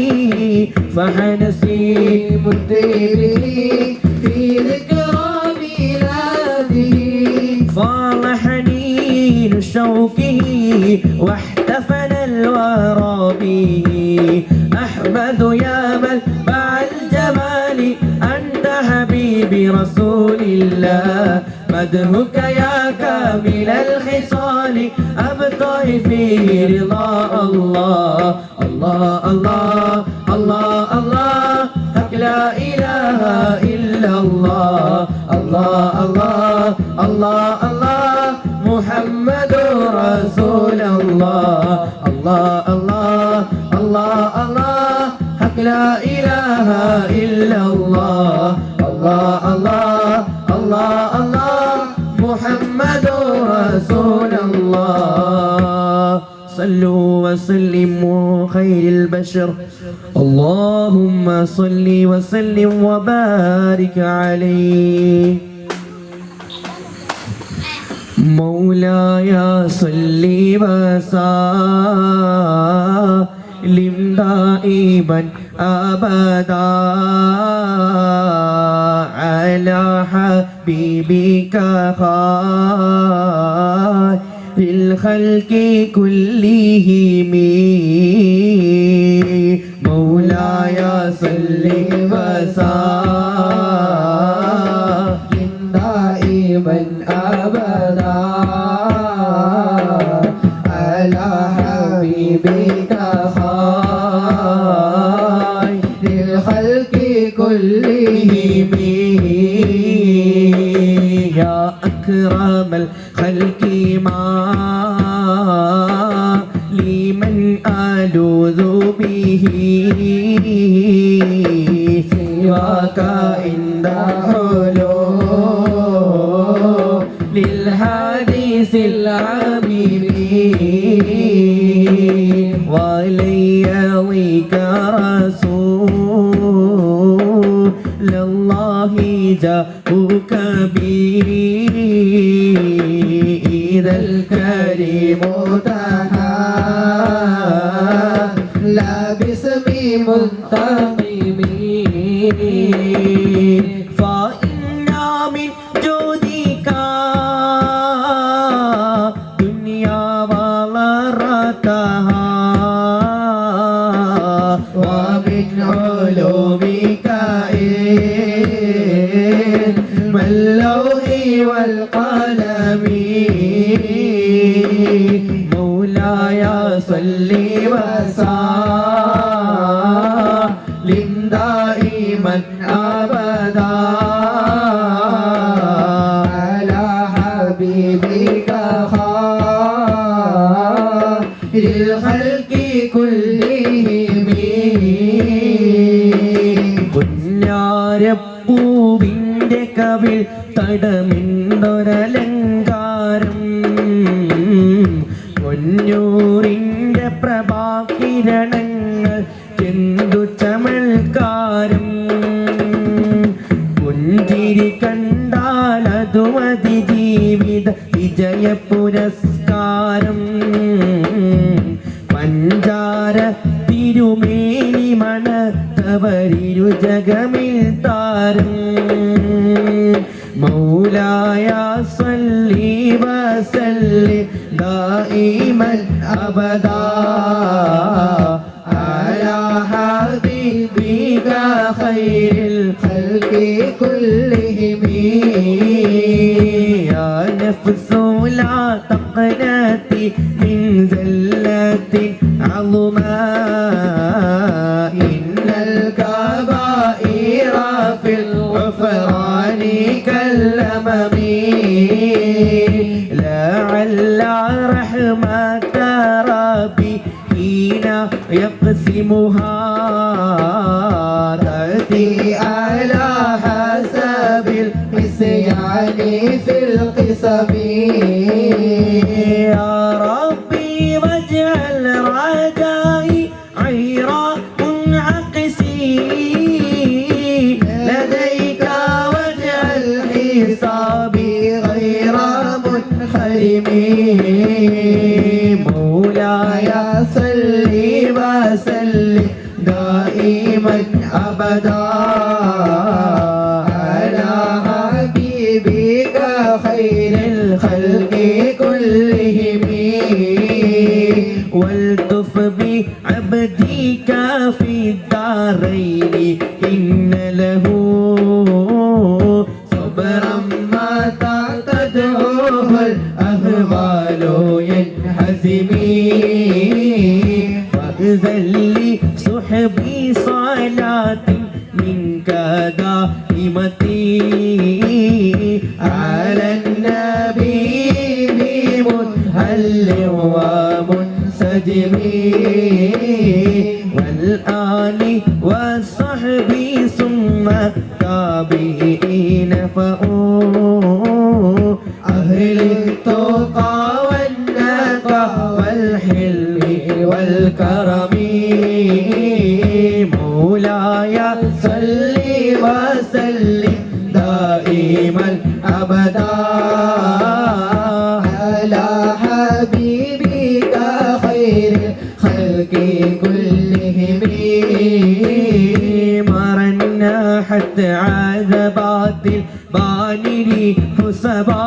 فحنسي بطيبه في ذكرى ميلاده فاض حنين شوقه واحتفل الورى به أحمد يا منبع الجمال أنت حبيب رسول الله مدحك يا كامل الخصال أبطي فيه رضا الله الله الله الله الله حق لا إله إلا الله الله الله الله الله محمد رسول الله الله الله الله الله حق لا إله إلا الله الله الله الله الله محمد رسول الله صلوا وسلموا خير البشر اللهم صل وسلم وبارك عليه مولاي صل وسلم دائما أبدا على حبيبك خير الخلق كلهم مولاي صل وسلم دائما أبدا على حبيبك خير الخلق كلهم يا أكرم الخلق ما لمن ألوذ به سواك عند حلول للحديث العميم وليضيك رسول الله جاءك به إذا الكريم لا باسم منتقم فإنا من جودك دنيا وضرتها ومن علومك علم اللوح والقلم مولاي صل وسلم دائما أبدا على حبيبك خير الخلق كلهم പുന്നാരപ്പൂവിൻ്റെ കവിൾ തടമിന്നൊരലങ്കാരം പൊന്നൂറിൻ്റെ പ്രഭാകിരണങ്ങൾ ചെന്തു ചമൽക്കാരം പുഞ്ചിരി കണ്ടാലതു മതി ജീവിത വിജയ പുരസ്കാരം പഞ്ചാര തിരുമേനി മണത്തവരിരു ജഗമിൽ താരം മൗലായ സ്വല്ലി വസല്ലിം ദായിമൻ അബദാ അലാ ഹബീബിക ഖൈറിൽ ഖൽഖി കുല്ലിഹിം യാ നഫ്സു ലാ തഖ്നതി മിൻ സല്ലത്തിൻ അളുമാ ഇന്നൽ കബായിറ ഫിൽ ഗുഫ്റാനി കല്ലമമി ലഅല്ല റഹ്മത റബ്ബി ഹീന യഖ്സിമുഹാ തഅതി അലാ ഹസബിൽ ഇസ്യാനി ഫിൽ ഖിസബി യാ റബ്ബി വജ്അൽ റജായി ഐറാ മുൻഅഖിസി ലദൈക വജ്അൽ ഹിസാബി ഗൈറ മുൻഖരിമി മൗലായ സല്ലി വസല്ലിം ദായിമൻ അബദാ അലാ ഹബീബിക ഖൈറിൽ ഖൽഖി കുല്ലിഹിം والطف بعبدك في الدارين إن له صبرا متى تدعوه الأهوال ينحزمي وإذن لصحبي صلاة منك دائمتي على النبي بمنهل ومنسجمي والآل والصحب ثم تابعين فأو أهل التقى والنقى والحلم والكرم مولاي صل وسلم دائما أبدا على حبيبك خير الخلق كلهم مرنا حتى عذبات البانر حسبا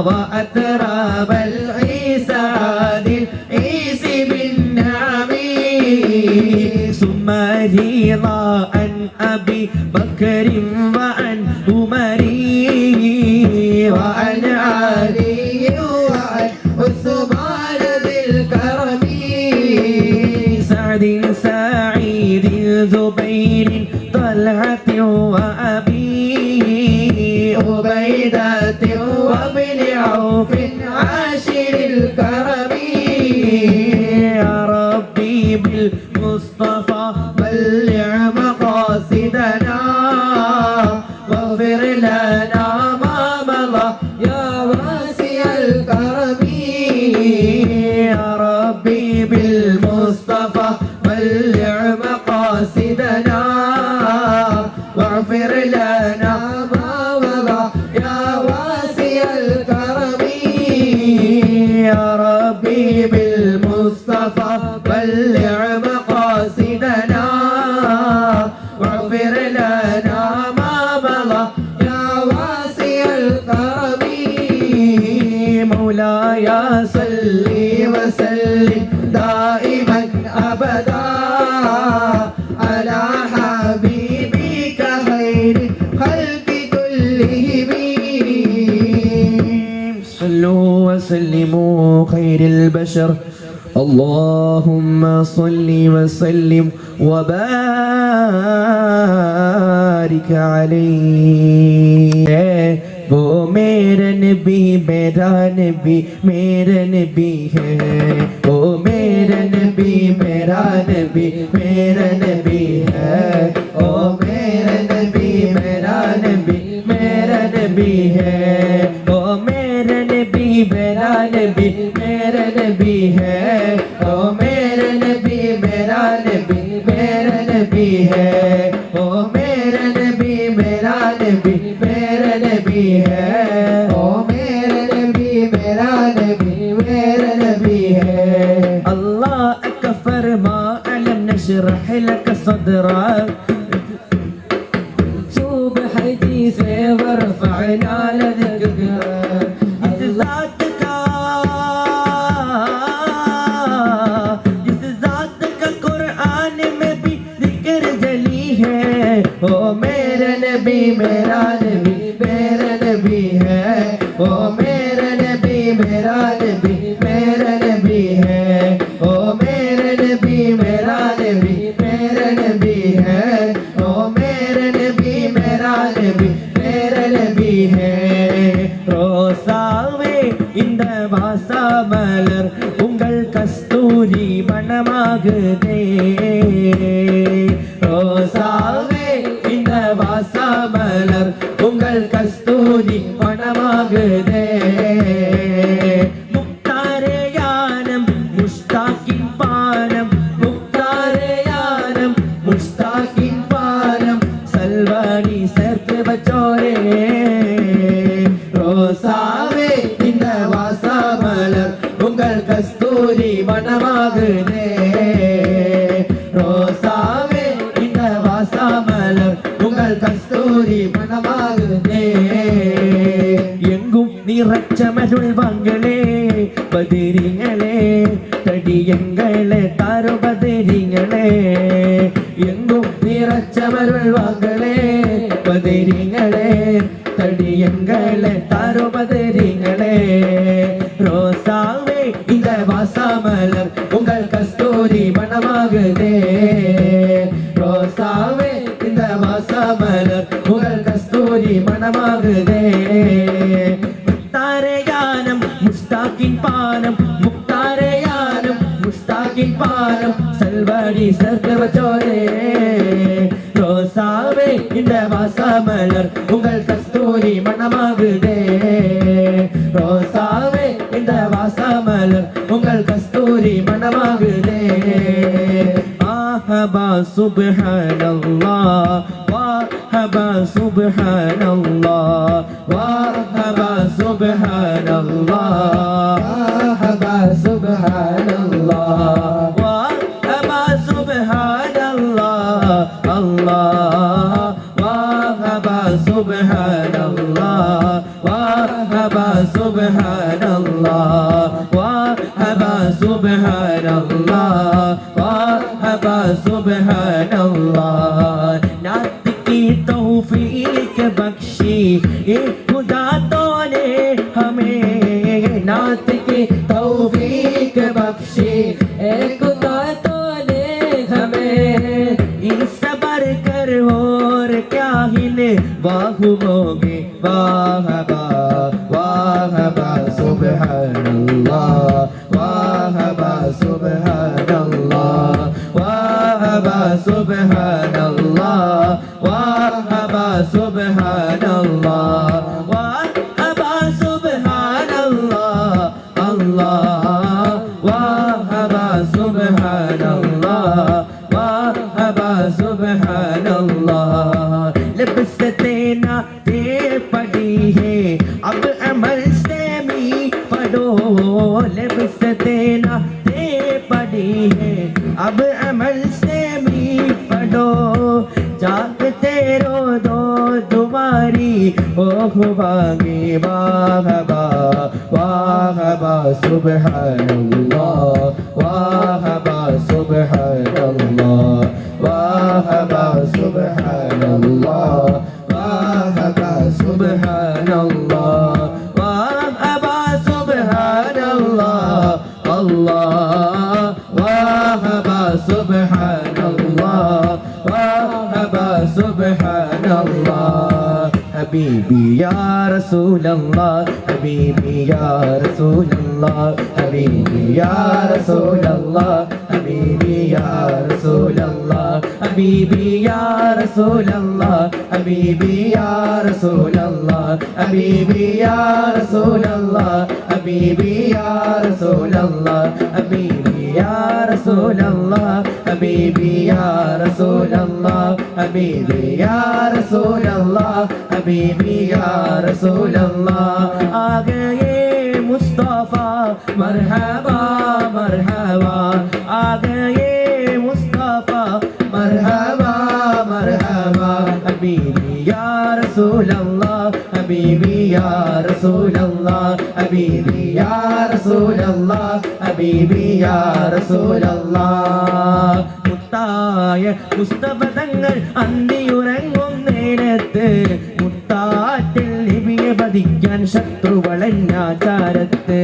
وأتراب العيساد العيس بالنعم ثم رضا عن أبي بكر وعن عمر وعن علي وعن عثمان ذي الكرم سعد سعيد زبير طلحة وأبي عبيدة وابن عوف عاشر الكرم يا ربي بالمصطفى بلغ مقاصدنا واغفر لنا ما مضى يا واسع الكرم يا ربي بالمصطفى بلغ مقاصدنا واغفر لنا ما مضى يا واسع الكرم يا ربي بالمصطفى بلغ مقاصدنا واغفر لنا ما مضى يا واسع الكرم مولاي صل وسلم دائما أبدا على حبيبك خير الخلق كلهم وسلموا خير البشر اللهم صل وسلم وبارك عليه वो मेरा नबी मेरा नबी मेरा नबी है वो मेरा नबी मेरा नबी मेरा नबी है ओ मेरा नबी मेरा नबी मेरा नबी है ओ मेरा नबी मेरा नबी मेरा नबी है ओ मेरा नबी मेरा नबी मेरा नबी है ओ मेरा नबी मेरा नबी मेरा नबी है ओ मेरा नबी मेरा नबी मेरा नबी है अल्लाह का फरमा अलम नशरह लक सदरक सुबह हदीस वरफअना लक इस ज़ात का कुरान में भी जिक्र जली है ओ मेरा नबी मेरा नबी मेरा नबी है ओ मेरा नबी मेरा नबी मेरा नबी है ओ मेरा नबी मेरा नबी मेरा नबी है ओ मेरा नबी मेरा नबी मेरा नबी है ரோசாவே இந்த வாசமலர் உங்கள் கஸ்தூரி மணமாகுதே ரோசாவே இந்த வாசமலர் உங்கள் கஸ்தூரி மணமாகுதே முக்தாரேயானம் முஸ்தாகின் பானம் முக்தாரேயானம் முஸ்தாகின் பானம் சல்வானி சேர்த்து வச்சோரே ரோசாவே இந்த வாசமலர் உங்கள் கஸ்தூரி மணமாகுதே ரோசாவே இந்த வாசமலர் உங்கள் கஸ்தூரி மணமாகுதே எங்கும் നിറച്ചമരുൾ വാങ്ങളെ ബദരിങ്ങളെ തടിയങ്ങളെ താരോ ബദരിങ്ങളെ എങ്ങും നിറച്ചമരുൾ വാങ്ങളെ ബദരിങ്ങളെ തടിയങ്ങളെ താരോ ബദരിങ്ങളെ ரோசாவே இந்த வாசமலர் உங்கள் கஸ்தூரி மணமாகுதே ரோசாவே இந்த வாசமலர் உங்கள் கஸ்தூரி மணமாகுதே முக்தாரேயானம் முஸ்தாகின் பானம் முக்தாரேயானம் முஸ்தாகின் பானம் சல்வாடி சேர்த்து வச்சோரே ரோசாவே இந்த வாசமலர் உங்கள் கஸ்தூரி மணமாகுதே ரோசாவே இந்த வாசமலர் உங்கள் கஸ்தூரி மணமாகுதே ஆஹபா சுப்ஹானல்லாஹ் வாஹபா சுப்ஹானல்லாஹ் வாஹபா சுப்ஹானல்லாஹ் வாஹபா சுப்ஹானல்லாஹ் வாஹபா சுப்ஹானல்லாஹ் அல்லாஹ் வாஹபா சுப்ஹானல்லாஹ் வாஹபா சுப்ஹானல்லாஹ் வாஹபா சுப்ஹானல்லாஹ் வாஹபா சுப்ஹானல்லாஹ் नात की तौफीक बख्शी ये खुदा तो ने हमें नात की तौफीक बख्शी ए खुदा तो ने हमें इन सबर कर और क्या हिले वाहुमोगे वाहबा वाहबा सुब्हानल्लाह वाहबा सुब्हानल्लाह वाहबा सुब्हानल्लाह वाहबा सुब्हानल्लाह वाहबा सुब्हानल्लाह अल्लाह वाहबा सुब्हानल्लाह वाहबा सुब्हानल्लाह लिबसते नाते पड़ी है अब अमल से मी पढ़ो लिबसते नाते पड़ी है अब अमल से मी पढ़ो जागते रो दो तुम्हारी ओखवागे वाहबा वाहबा सुब्हानल्लाह वाहबा सुब्हानल्लाह वाहबा सुब्हानल्लाह वाहबा सुब्हानल्लाह वाहबा सुब्हानल्लाह حبيبي يا رسول الله حبيبي يا رسول الله حبيبي يا رسول الله حبيبي يا رسول الله حبيبي يا رسول الله حبيبي يا رسول الله حبيبي يا رسول الله حبيبي يا رسول الله حبيبي يا رسول الله حبيبي يا رسول الله حبيبي يا رسول الله حبيبي يا رسول الله आ गए मुस्तफा मरहबा मरहबा आ गए मुस्तफा मरहबा मरहबा हबीबी या रसूल अल्लाह हबीबी या रसूल अल्लाह हबीबी या रसूल अल्लाह हबीबी या रसूल अल्लाह മുത്തായ മുസ്തഫ തങ്ങൾ അന്തിയുറങ്ങും നേരത്ത് മുത്താറ്റിൽ നബിയെ വധിക്കാൻ ശത്രുവളഞ്ഞാചാരത്ത്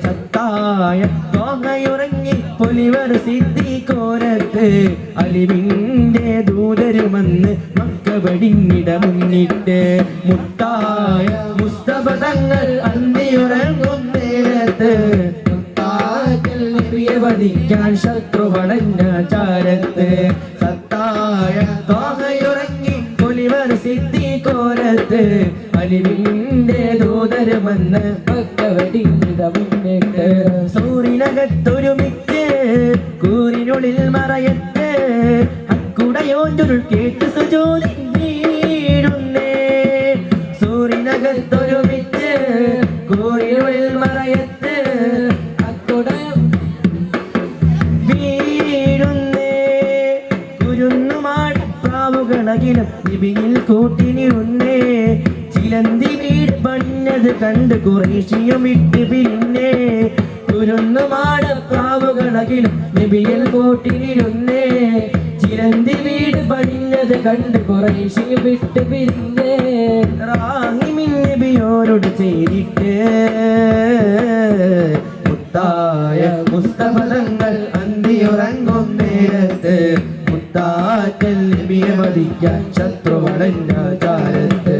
സത്തായ തോഹയുറങ്ങി പൊലിവർ സിദ്ദീഖോരത്ത് അലിവിന്റെ ദൂതരുമെന്ന് മക്ക വെടിഞ്ഞിട മുന്നിട്ട് മുത്തായ മുസ്തഫ തങ്ങൾ അന്തിയുറങ്ങും നേരത്ത് വധിക്കാൻ ശത്രുവളഞ്ഞാചാരത്ത് സത്തായ തോഹയുറങ്ങി പൊലിവർ സിദ്ദീഖോരത്ത് അലിവിന്റെ ദൂതരുമെന്ന് ഭക്തവടിഞ്ഞിട മുന്നിട്ട് സൂര്യനകത്തൊരുമിച്ച് കൂരിനുള്ളിൽ മറയത്ത് അക്കുടയോഞ്ചുരുൾ കേട്ട് സുജൂദിൽ വീഴുന്നേ സൂര്യനകത്തൊരുമിച്ച് കൂരിനുള്ളിൽ മറയത്ത് ിൽ കൂട്ടിനിരുന്നേ ചിലന്തി വീട് പണിഞ്ഞത് കണ്ട് കുറേശ്ശിയും വിട്ട് പിരിന്നേ കുരുന്നുമാടപ്രാവുകളകിലും നബിയിൽ കൂട്ടിനിരുന്നേ ചിലന്തി വീട് പണിഞ്ഞത് കണ്ട് കുറേശ്ശിയും വിട്ട് പിരിന്നേ റാഹിമിൻ നബിയോരോട് ചെയ്തിട്ട് മുത്തായ മുസ്തഫ തങ്ങൾ അന്തിയുറങ്ങും നേരത്ത് മുത്താറ്റൽ നബിയെ വധിക്കാൻ ശത്രുവളഞ്ഞാചാരത്ത്